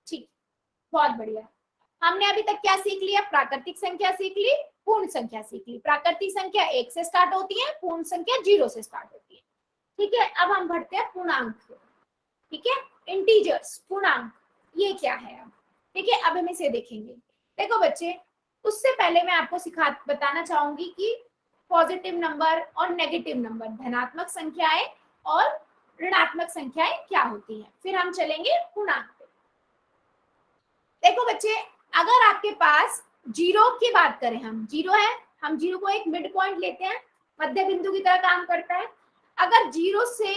ठीक, बहुत बढ़िया। हमने अभी तक क्या सीख लिया, प्राकृतिक संख्या सीख ली, पूर्ण संख्या सीख ली। प्राकृतिक संख्या 1 से स्टार्ट होती है, पूर्ण संख्या 0 से स्टार्ट होती है, ठीक है। अब हम बढ़ते हैं पूर्णांक, ठीक है, इंटीजर्स, पूर्णांक, ये क्या है अब, ठीक है, अब हम इसे देखेंगे। देखो बच्चे, उससे पहले मैं आपको बताना चाहूंगी कि पॉजिटिव नंबर और नेगेटिव नंबर, धनात्मक संख्याएं और ऋणात्मक संख्याएं क्या होती हैं, फिर हम चलेंगे पूर्णांक पे। देखो बच्चे, अगर आपके पास जीरो की बात करें, हम जीरो है, हम जीरो को एक मिड पॉइंट लेते हैं, मध्य बिंदु की तरह काम करता है। अगर जीरो से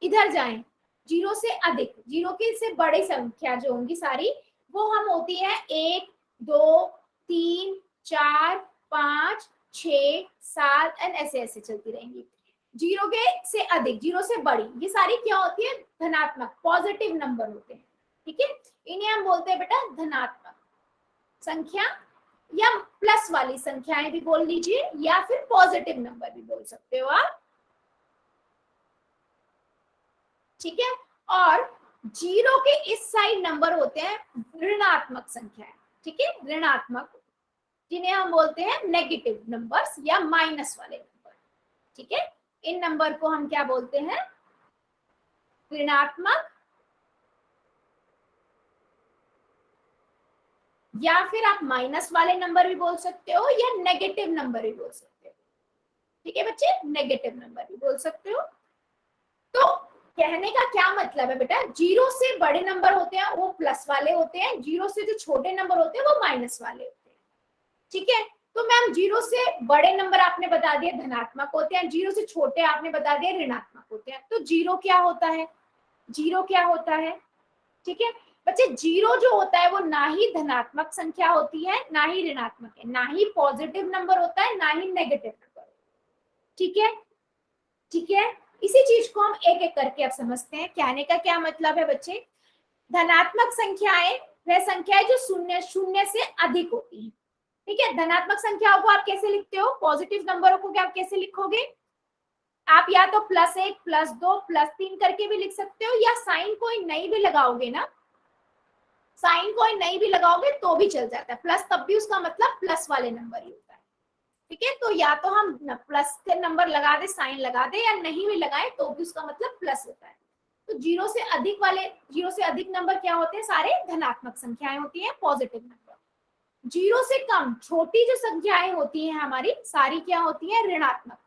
इधर जाएं, जीरो से अधिक, जीरो की से बड़ी संख्या जो होंगी सारी, वो हम होती है 1 2 3 4, 5, 6, 7 एंड ऐसे ऐसे चलती रहेंगी। जीरो के से अधिक, जीरो से बड़ी, ये सारी क्या होती है? धनात्मक, पॉजिटिव नंबर होते हैं। ठीक है, इन्हें हम बोलते हैं बेटा धनात्मक संख्या, या प्लस वाली संख्याएं भी बोल लीजिए, या फिर पॉजिटिव नंबर भी बोल सकते हो आप। ठीक है, और जीरो के इस साइड नंबर होते हैं ऋणात्मक संख्याएं। ठीक है, ऋणात्मक, जिन्हें हम बोलते हैं नेगेटिव नंबर्स या माइनस वाले नंबर। ठीक है, इन नंबर को हम क्या बोलते हैं? ऋणात्मक, या फिर आप माइनस वाले नंबर भी बोल सकते हो, या नेगेटिव नंबर भी बोल सकते हो। ठीक है बच्चे, नेगेटिव नंबर भी बोल सकते हो। तो कहने का क्या मतलब है बेटा? जीरो से बड़े नंबर होते हैं वो प्लस वाले होते हैं, जीरो से जो छोटे नंबर होते हैं वो माइनस वाले होते हैं। ठीक है, तो मैम जीरो से बड़े नंबर आपने बता दिए धनात्मक होते हैं, जीरो से छोटे आपने बता दिए ऋणात्मक होते हैं। तो जीरो क्या होता है? जीरो क्या होता है? ठीक है बच्चे, जीरो जो होता है वो ना ही धनात्मक संख्या होती है, ना ही ऋणात्मक है, ना ही पॉजिटिव नंबर होता है, ना ही नेगेटिव नंबर। ठीक है, ठीक है, इसी चीज को हम एक एक करके अब समझते हैं। कहने का क्या मतलब है बच्चे? धनात्मक संख्याएं वह संख्याएं जो शून्य शून्य से अधिक होती हैं। ठीक है, धनात्मक संख्याओं को आप कैसे लिखते हो? पॉजिटिव नंबरों को क्या आप कैसे लिखोगे? आप या तो +1, +2, +3 करके भी लिख सकते हो, या साइन कोई नहीं भी लगाओगे ना, साइन कोई नहीं भी लगाओगे तो भी चल जाता है। प्लस तब भी उसका मतलब प्लस वाले नंबर ही होता है। ठीक है, तो या तो हम प्लस के नंबर लगा दे, साइन लगा दे, या नहीं भी लगाए तो भी उसका मतलब प्लस होता है। तो जीरो से अधिक वाले, जीरो से अधिक नंबर क्या होते हैं? सारे धनात्मक संख्याएं होती हैं, पॉजिटिव नंबर। जीरो से कम छोटी जो संख्याएं होती हैं हमारी, सारी क्या होती है? ऋणात्मक।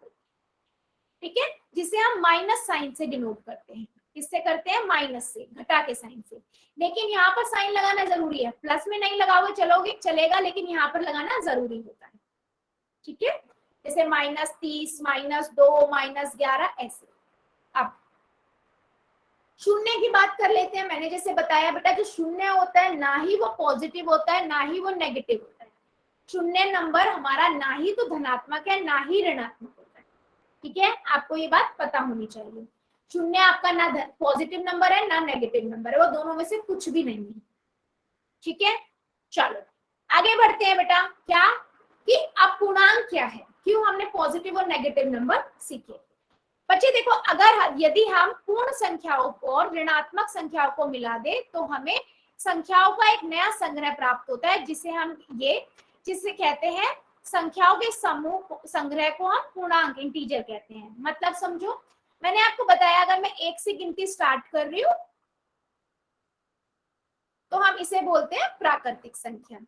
ठीक है, जिसे हम माइनस साइन से डिनोट करते हैं। किससे करते हैं? माइनस से, घटा के साइन से। लेकिन यहाँ पर साइन लगाना जरूरी है, प्लस में नहीं लगाओगे चलोगे चलेगा, लेकिन यहाँ पर लगाना जरूरी होता है। ठीक है, जैसे -30, -2, -11 ऐसे। अब शून्य की बात कर लेते हैं। मैंने जैसे बताया बेटा, जो शून्य होता है ना ही वो पॉजिटिव होता है, ना ही वो नेगेटिव होता है। शून्य नंबर हमारा ना ही तो धनात्मक है, ना ही ऋणात्मक होता है। ठीक है, आपको ये बात पता होनी चाहिए। शून्य आपका ना पॉजिटिव नंबर है, ना नेगेटिव नंबर है, वो दोनों में से कुछ भी नहीं है। ठीक है, चलो आगे बढ़ते हैं बेटा। क्या कि अपूर्णांक क्या है, क्यों हमने पॉजिटिव और नेगेटिव नंबर सीखे। बच्चे देखो, अगर यदि हम पूर्ण संख्याओं को और ऋणात्मक संख्याओं को मिला दे तो हमें संख्याओं का एक नया संग्रह प्राप्त होता है, जिसे कहते हैं संख्याओं के समूह संग्रह को हम पूर्णांक इंटीजर कहते हैं। मतलब समझो, मैंने आपको बताया अगर मैं 1 से गिनती स्टार्ट कर रही हूँ तो हम इसे बोलते हैं प्राकृतिक संख्या।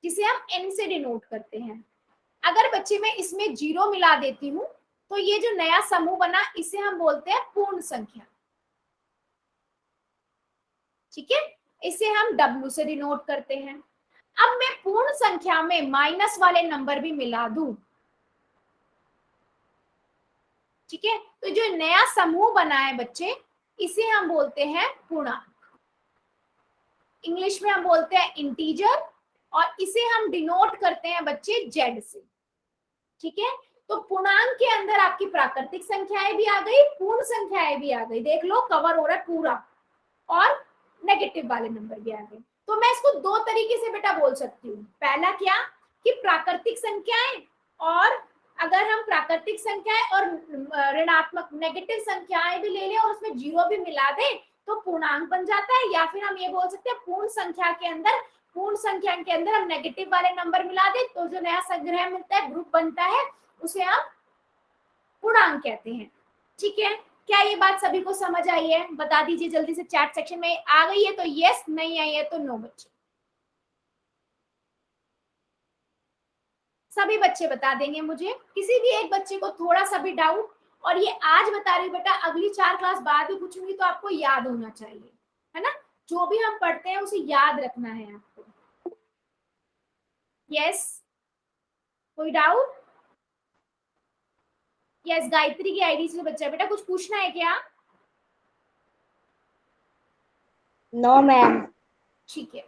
जिसे हम n से डिनोट करते हैं। अगर बच्चे मैं इसमें 0 मिला देती हूँ तो ये जो नया समूह बना इसे हम बोलते हैं पूर्ण संख्या। ठीक है, इसे हम W से डिनोट करते हैं। अब मैं पूर्ण संख्या में माइनस वाले नंबर भी मिला दूं, ठीक है, तो जो नया समूह बना है बच्चे, इसे हम बोलते हैं पूर्णांक। इंग्लिश में हम बोलते हैं इंटीजर, और इसे हम डिनोट करते हैं बच्चे Z से। ठीक है, तो पूर्णांक के अंदर आपकी प्राकृतिक संख्याएं भी आ गई, पूर्ण संख्याएं भी आ गई। देख लो, कवर हो रहा है पूरा, और नेगेटिव वाले नंबर भी आ गए। तो मैं इसको दो तरीके से बेटा बोल सकती हूँ। पहला क्या कि प्राकृतिक संख्याएं, और अगर हम प्राकृतिक संख्याएं और ऋणात्मक नेगेटिव संख्याएं भी ले लें और उसमें 0 भी मिला दें तो पूर्णांक बन जाता है। या फिर हम ये बोल सकते हैं पूर्ण संख्या के अंदर हम नेगेटिव वाले नंबर मिला दें तो जो नया संग्रह मिलता है, ग्रुप बनता है, उसे हम पूर्णांक कहते हैं। ठीक है, क्या ये बात सभी को समझ आई है? बता दीजिए जल्दी से, चैट सेक्शन में आ गई है तो यस, नहीं आई है तो नो। बच्चे सभी बच्चे बता देंगे मुझे, किसी भी एक बच्चे को थोड़ा सा भी डाउट, और ये आज बता रही हूँ बेटा, अगली 4 क्लास बाद भी पूछूंगी तो आपको याद होना चाहिए, है ना? जो भी हम पढ़ते हैं उसे याद रखना है आपको। यस, कोई डाउट? यस, गायत्री की आईडी से बच्चा, बेटा कुछ पूछना है क्या? No ma'am. ठीक है,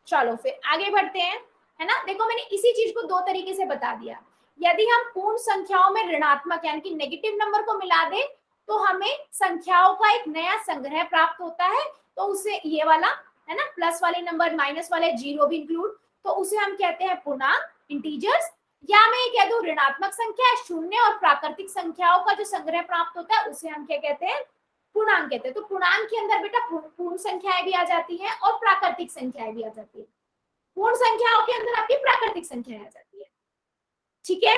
चलो फिर आगे बढ़ते हैं, है ना। देखो मैंने इसी चीज को दो तरीके से बता दिया। यदि हम पूर्ण संख्याओं में ऋणात्मक यानी कि नेगेटिव नंबर को मिला दें तो हमें संख्याओं का एक नया संग्रह प्राप्त होता है, तो उसे ये वाला, है ना, प्लस वाले नंबर, माइनस वाले, जीरो भी इंक्लूड, तो उसे हम कहते हैं पूर्णांक, इंटीजर्स। या मैं ये कह दूं ऋणात्मक संख्या, शून्य और प्राकृतिक संख्याओं का जो संग्रह प्राप्त होता है उसे हम क्या कहते हैं, पूर्णांक कहते हैं। तो पूर्णांक के अंदर बेटा पूर्ण संख्याएं भी आ जाती हैं और प्राकृतिक संख्याएं भी आ जाती है। पूर्ण संख्याओं के अंदर आपकी प्राकृतिक संख्याएं आ जाती है, ठीक है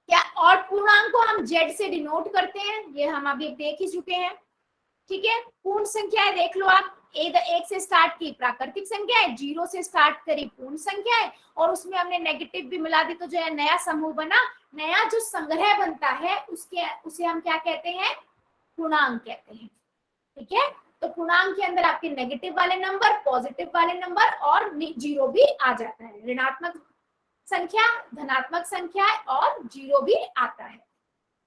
क्या। और पूर्णांक को हम जेड से डिनोट करते हैं, ये हम अभी देख ही चुके हैं, ठीक है। पूर्ण संख्याएं देख लो आप, एक से स्टार्ट की प्राकृतिक संख्याएं, जीरो से स्टार्ट करी पूर्ण संख्याएं, और उसमें हमने नेगेटिव भी मिला दी, तो जो है नया समूह बना, नया जो संग्रह बनता है उसे हम क्या कहते हैं, पूर्णांक कहते हैं, ठीक है। तो पूर्णांक के अंदर आपके नेगेटिव वाले नंबर, पॉजिटिव वाले नंबर और जीरो भी आ जाता है, ऋणात्मक संख्या, धनात्मक संख्या और जीरो भी आता है,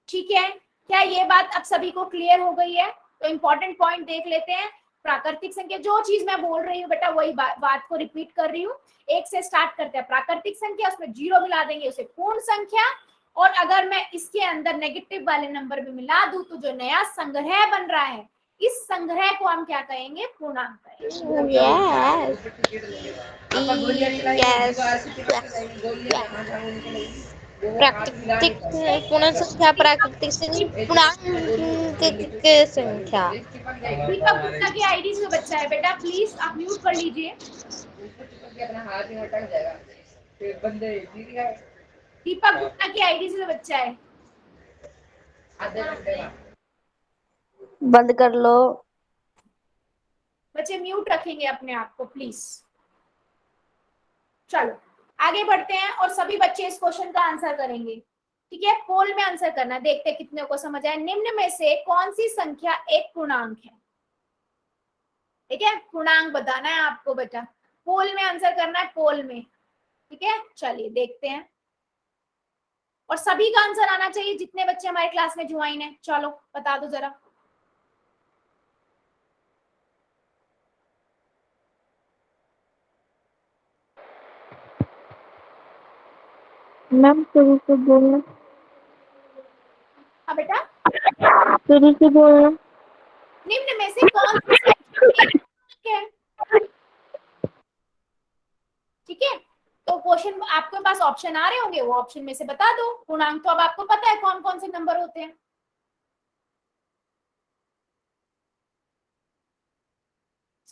ठीक है। क्या ये बात अब सभी को क्लियर हो गई है। तो इंपॉर्टेंट पॉइंट देख लेते हैं। प्राकृतिक संख्या, जो चीज मैं बोल रही हूँ बेटा वही बात को रिपीट कर रही हूँ। एक से स्टार्ट करते हैं प्राकृतिक संख्या, उसमें जीरो मिला देंगे उसे पूर्ण संख्या, और अगर मैं इसके अंदर नेगेटिव वाले नंबर भी मिला दूं तो जो नया संग्रह बन रहा है, इस संग्रह को हम क्या कहेंगे, पूर्णांक कहेंगे। प्राकृतिक पूर्ण संख्या, प्राकृतिक पूर्णांक संख्या। दीपक गुप्ता की आईडी से बच्चा है बेटा, प्लीज आप म्यूट कर लीजिए। दीपक गुप्ता की आईडी से बच्चा है, बंद कर लो। बच्चे म्यूट रखेंगे अपने आप को प्लीज। चलो आगे बढ़ते हैं और सभी बच्चे इस क्वेश्चन का आंसर करेंगे, ठीक है। पोल में आंसर करना, देखते हैं कितने को समझ आया। निम्न में से कौन सी संख्या एक पूर्णांक है, ठीक है, पूर्णांक बताना है आपको बेटा, पोल में आंसर करना है, पोल में, ठीक है। चलिए देखते हैं, और सभी का आंसर आना चाहिए जितने बच्चे हमारे क्लास में ज्वाइन है। चलो बता दो जरा। मैम शुरू से बोलना। हाँ बेटा, शुरू से बोलना। निम्न में से कौन सी संख्या एक पूर्णांक है, ठीक है। तो क्वेश्चन आपके पास ऑप्शन आ रहे होंगे, वो ऑप्शन में से बता दो। पूर्णांक तो अब आपको पता है कौन कौन से नंबर होते हैं,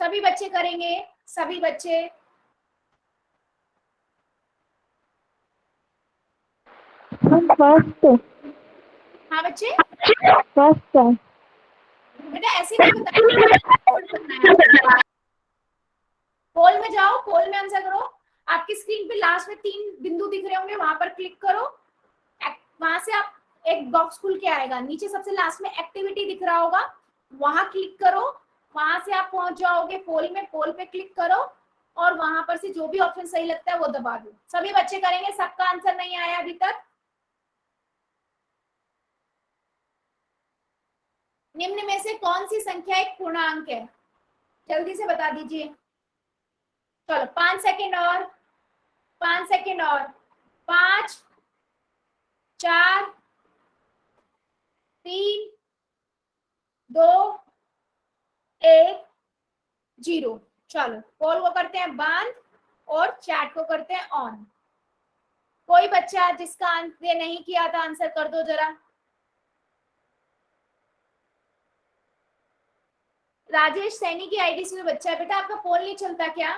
सभी बच्चे करेंगे, सभी बच्चे। फर्स्ट। हाँ बच्चे, फर्स्ट है। बेटा ऐसे नहीं बताना, पोल में जाओ, पोल में आंसर करो। आपकी स्क्रीन पे लास्ट में 3 बिंदु दिख रहे होंगे, वहां पर क्लिक करो, वहां से आप एक बॉक्स खुल के आएगा, नीचे सबसे लास्ट में एक्टिविटी दिख रहा होगा, वहां क्लिक करो, वहां से आप पहुंच जाओगे पोल में, पोल पे क्लिक करो और वहां पर से जो भी ऑप्शन सही लगता है वो दबा दो। सभी बच्चे करेंगे, सबका आंसर नहीं आया अभी तक। निम्न में से कौन सी संख्या एक पूर्णांक है, जल्दी से बता दीजिए। चलो 5 सेकेंड और, 5 सेकेंड और, 5 4 3 2 1 0। चलो पोल को करते हैं बंद और चैट को करते हैं ऑन। कोई बच्चा जिसका आंसर नहीं किया था आंसर कर दो जरा। राजेश सैनी की आईडी से बच्चा है बेटा, आपका पोल नहीं चलता क्या?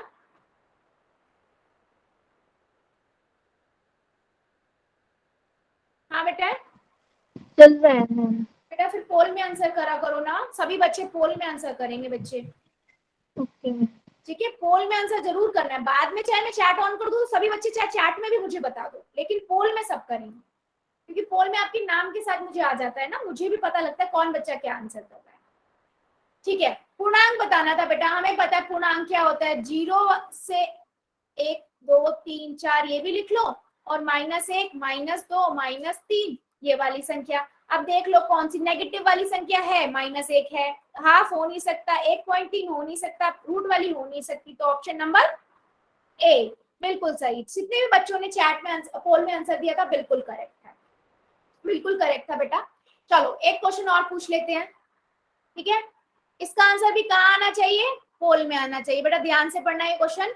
हाँ बेटा चल रहा है। बेटा फिर पोल में आंसर करा करो ना, सभी बच्चे पोल में आंसर करेंगे बच्चे, ओके। ठीक है। पोल में आंसर जरूर करना है, बाद में चाहे मैं चैट ऑन कर दूं तो सभी बच्चे चाहे चैट में भी मुझे बता दो, लेकिन पोल में सब करेंगे, क्योंकि पोल में आपके नाम के साथ मुझे आ जाता है ना, मुझे भी पता लगता है कौन बच्चा क्या आंसर कर रहा है, ठीक है। पूर्णांक बताना था बेटा, हमें पता है पूर्णांक क्या होता है, 0 से 1 2 3 4 ये भी लिख लो, और -1 -2 -3 ये वाली संख्या। अब देख लो कौन सी नेगेटिव वाली संख्या है, -1 है, हाफ हो नहीं सकता, 1.3 हो नहीं सकता, रूट वाली हो नहीं सकती, तो ऑप्शन नंबर ए बिल्कुल सही। जितने भी बच्चों ने चैट में पोल में आंसर दिया था बिल्कुल करेक्ट है, बिल्कुल करेक्ट था बेटा। चलो एक क्वेश्चन और पूछ लेते हैं, ठीक है। इसका आंसर भी कहाँ आना चाहिए, पोल में आना चाहिए। बेटा ध्यान से पढ़ना है क्वेश्चन।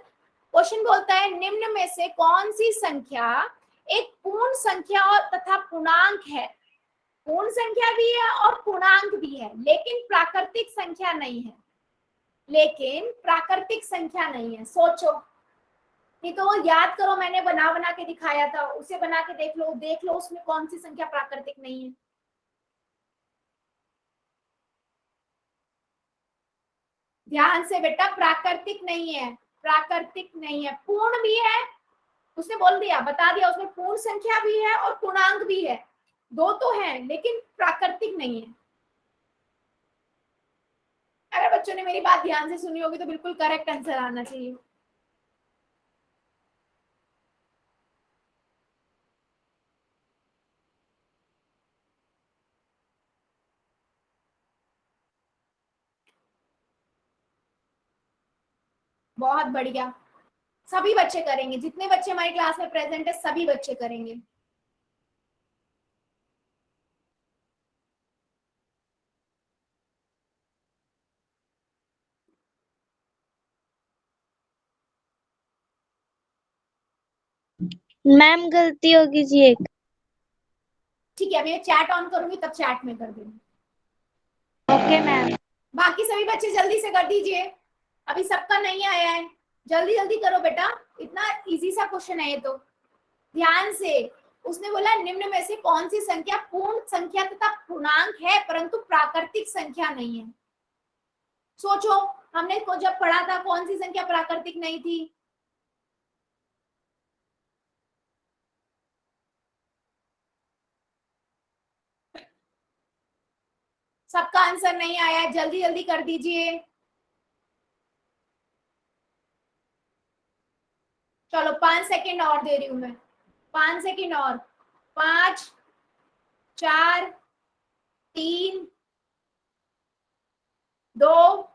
क्वेश्चन बोलता है निम्न में से कौन सी संख्या एक पूर्ण संख्या और तथा पूर्णांक है। पूर्ण संख्या भी है और पूर्णांक भी है, लेकिन प्राकृतिक संख्या नहीं है, लेकिन प्राकृतिक संख्या नहीं है। सोचो, नहीं तो याद करो, मैंने बना बना के दिखाया था, उसे बना के देख लो उसमें कौन सी संख्या प्राकृतिक नहीं है। ध्यान से बेटा, प्राकृतिक नहीं है, प्राकृतिक नहीं है, पूर्ण भी है। उसने बोल दिया, बता दिया, उसमें पूर्ण संख्या भी है और पूर्णांक भी है, दो तो है, लेकिन प्राकृतिक नहीं है। अगर बच्चों ने मेरी बात ध्यान से सुनी होगी तो बिल्कुल करेक्ट आंसर आना चाहिए। बहुत बढ़िया, सभी बच्चे करेंगे, जितने बच्चे हमारी क्लास में प्रेजेंट है सभी बच्चे करेंगे। मैम गलती होगी जी एक। ठीक है, अभी मैं चैट ऑन करूंगी तब चैट में कर देंगे। Okay ma'am. बाकी सभी बच्चे जल्दी से कर दीजिए, अभी सबका नहीं आया है, जल्दी जल्दी करो बेटा, इतना इजी सा क्वेश्चन है ये तो। ध्यान से, उसने बोला निम्न में से कौन सी संख्या पूर्ण संख्या तथा पूर्णांक है परंतु प्राकृतिक संख्या नहीं है। सोचो, हमने को जब पढ़ा था कौन सी संख्या प्राकृतिक नहीं थी। सबका आंसर नहीं आया है, जल्दी जल्दी कर दीजिए। चलो 5 सेकंड और दे रही हूं मैं, 5 सेकंड और, 5 4 3 2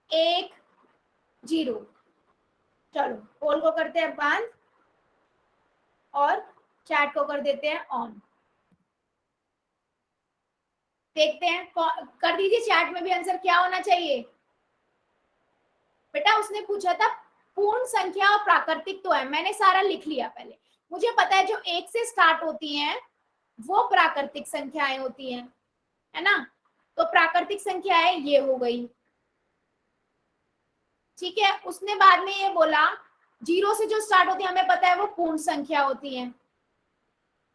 1 0। चलो पोल को करते हैं बंद और चैट को कर देते हैं ऑन। देखते हैं, कर दीजिए चैट में भी आंसर क्या होना चाहिए। बेटा उसने पूछा था पूर्ण संख्या और प्राकृतिक तो है, मैंने सारा लिख लिया पहले। मुझे पता है जो 1 से स्टार्ट होती हैं वो प्राकृतिक संख्याएं होती हैं, है ना। तो प्राकृतिक संख्याएं ये हो गई, ठीक है। उसने बाद में ये बोला 0 से जो स्टार्ट होती है हमें पता है वो पूर्ण संख्या होती है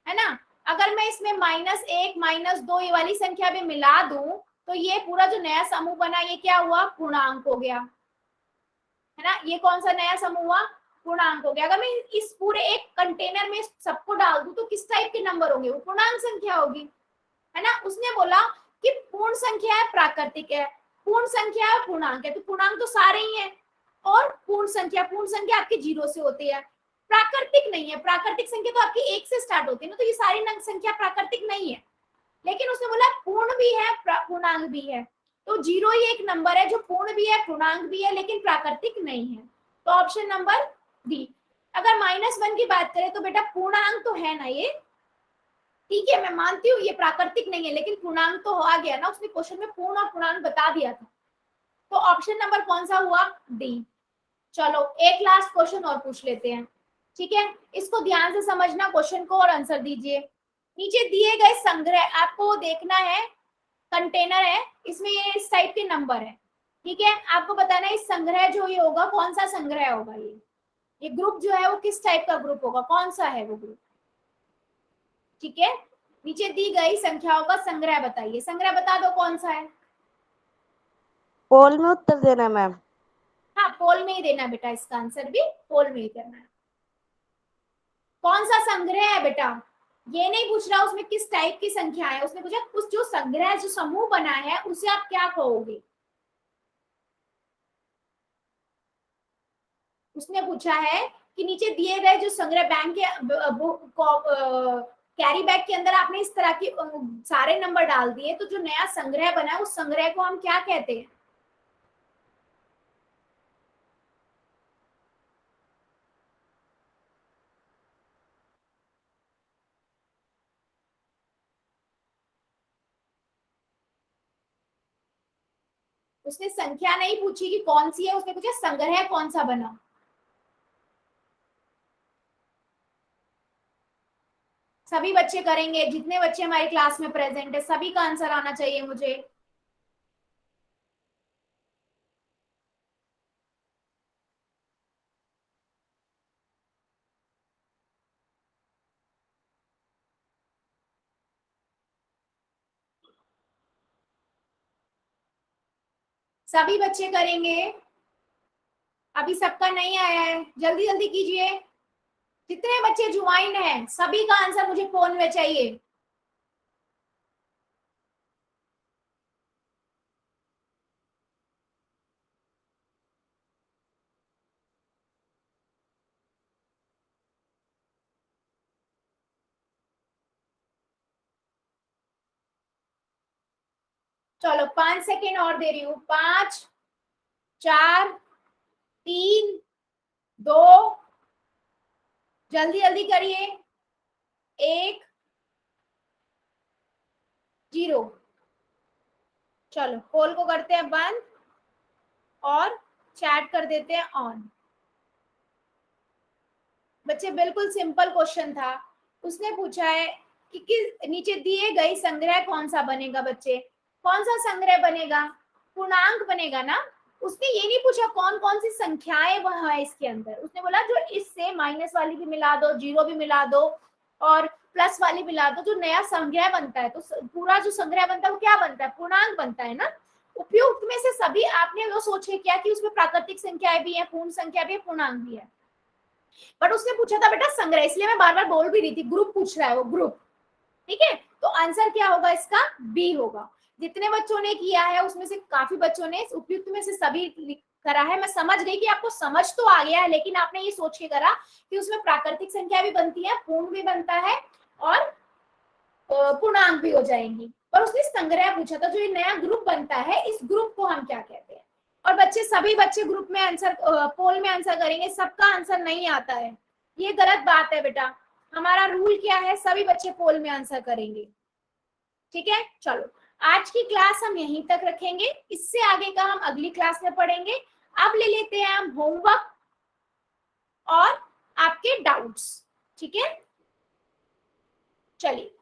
ना। अगर मैं इसमें -1 -2 ये वाली संख्या भी मिला दूं तो ये पूरा जो नया समूह बना ये क्या हुआ, पूर्णांक हो गया, है ना। ये कौन सा नया समूह हुआ, पूर्णांक हो गया। अगर मैं इस पूरे एक कंटेनर में सबको डाल दूं तो किस टाइप के नंबर होंगे, वो पूर्णांक संख्या होगी, है ना। उसने बोला कि पूर्ण संख्या है प्राकृतिक है, पूर्ण संख्या है पूर्णांक है, तो पूर्णांक तो सारे ही हैं, और पूर्ण संख्या आपकी 0 से होती है, प्राकृतिक नहीं है। प्राकृतिक संख्या तो आपकी 1 से स्टार्ट होती है ना, तो ये सारी संख्या प्राकृतिक नहीं है। लेकिन उसने बोला पूर्ण भी है पूर्णांक भी है, तो 0 ही एक नंबर है जो पूर्ण भी है पूर्णांक भी है लेकिन प्राकृतिक नहीं है, तो ऑप्शन नंबर डी। अगर -1 की बात करें तो बेटा पूर्णांक तो है ना ये, ठीक है, मैं मानती हूँ ये प्राकृतिक नहीं है, लेकिन पूर्णांक तो आ गया ना, उसने क्वेश्चन में पूर्ण और पूर्णांक बता दिया था, तो ऑप्शन नंबर कौन सा हुआ, डी। चलो एक लास्ट क्वेश्चन और पूछ लेते हैं, ठीक है। इसको ध्यान से समझना क्वेश्चन को और आंसर दीजिए। नीचे दिए गए संग्रह आपको देखना है, कंटेनर है, इसमें ये इस टाइप के नंबर है, ठीक है। आपको बताना है इस संग्रह जो ये होगा कौन सा संग्रह होगा, ये ग्रुप जो है वो किस टाइप का ग्रुप होगा, कौन सा है वो ग्रुप, ठीक है। नीचे दी गई संख्याओं का संग्रह बताइए, संग्रह बता दो कौन सा है। पोल में उत्तर देना मैम। हाँ पोल में ही देना बेटा, इसका आंसर भी पोल में ही करना है। कौन सा संग्रह है बेटा, ये नहीं पूछ रहा उसमें किस टाइप की संख्या है, उसने पूछा उस जो संग्रह जो समूह बना है उसे आप क्या कहोगे। उसने पूछा है कि नीचे दिए गए जो संग्रह बैंक के कैरी बैग के अंदर आपने इस तरह की सारे नंबर डाल दिए, तो जो नया संग्रह बना है उस संग्रह को हम क्या कहते हैं? उसने संख्या नहीं पूछी कि कौन सी है, उसने पूछा संग्रह कौन सा बना। सभी बच्चे करेंगे, जितने बच्चे हमारी क्लास में प्रेजेंट है सभी का आंसर आना चाहिए मुझे। सभी बच्चे करेंगे, अभी सबका नहीं आया है, जल्दी जल्दी कीजिए। जितने बच्चे ज्वाइन हैं सभी का आंसर मुझे फोन में चाहिए। चलो 5 सेकेंड और दे रही हूँ। 5 4 3 2, जल्दी जल्दी करिए। 1 0। चलो पोल को करते हैं बंद और चैट कर देते हैं ऑन। बच्चे बिल्कुल सिंपल क्वेश्चन था। उसने पूछा है कि किस नीचे दिए गए संग्रह कौन सा बनेगा। बच्चे कौन सा संग्रह बनेगा? पूर्णांक बनेगा ना। उसने ये नहीं पूछा कौन कौन सी संख्याएं वह है इसके अंदर। उसने बोला जो इससे माइनस वाली भी मिला दो, जीरो भी मिला दो और प्लस वाली मिला दो, जो नया संग्रह बनता है। तो पूरा जो संग्रह बनता है वो क्या बनता है? पूर्णांक बनता है ना। उपयुक्त में से सभी आपने वो सोचे क्या कि उसमें प्राकृतिक संख्याएं भी है, पूर्ण संख्या भी है, पूर्णांक भी है। बट उसने पूछा था बेटा संग्रह, इसलिए मैं बार बार बोल भी रही थी ग्रुप पूछ रहा है वो, ग्रुप। ठीक है, तो आंसर क्या होगा इसका? बी होगा। जितने बच्चों ने किया है उसमें से काफी बच्चों ने उपयुक्त में से सभी करा है। मैं समझ गई कि आपको समझ तो आ गया है, लेकिन आपने ये सोच के करा कि उसमें प्राकृतिक संख्या भी बनती है, पूर्ण भी बनता है और पूर्णांक भी हो जाएंगी। पर उसने संग्रह पूछा था, जो ये नया ग्रुप बनता है इस ग्रुप को हम क्या कहते हैं? और बच्चे सभी बच्चे ग्रुप में आंसर पोल में आंसर करेंगे, सबका आंसर नहीं आता है, ये गलत बात है बेटा। हमारा रूल क्या है? सभी बच्चे पोल में आंसर करेंगे। ठीक है, चलो आज की क्लास हम यहीं तक रखेंगे, इससे आगे का हम अगली क्लास में पढ़ेंगे। अब ले लेते हैं हम होमवर्क और आपके डाउट्स। ठीक है, चलिए।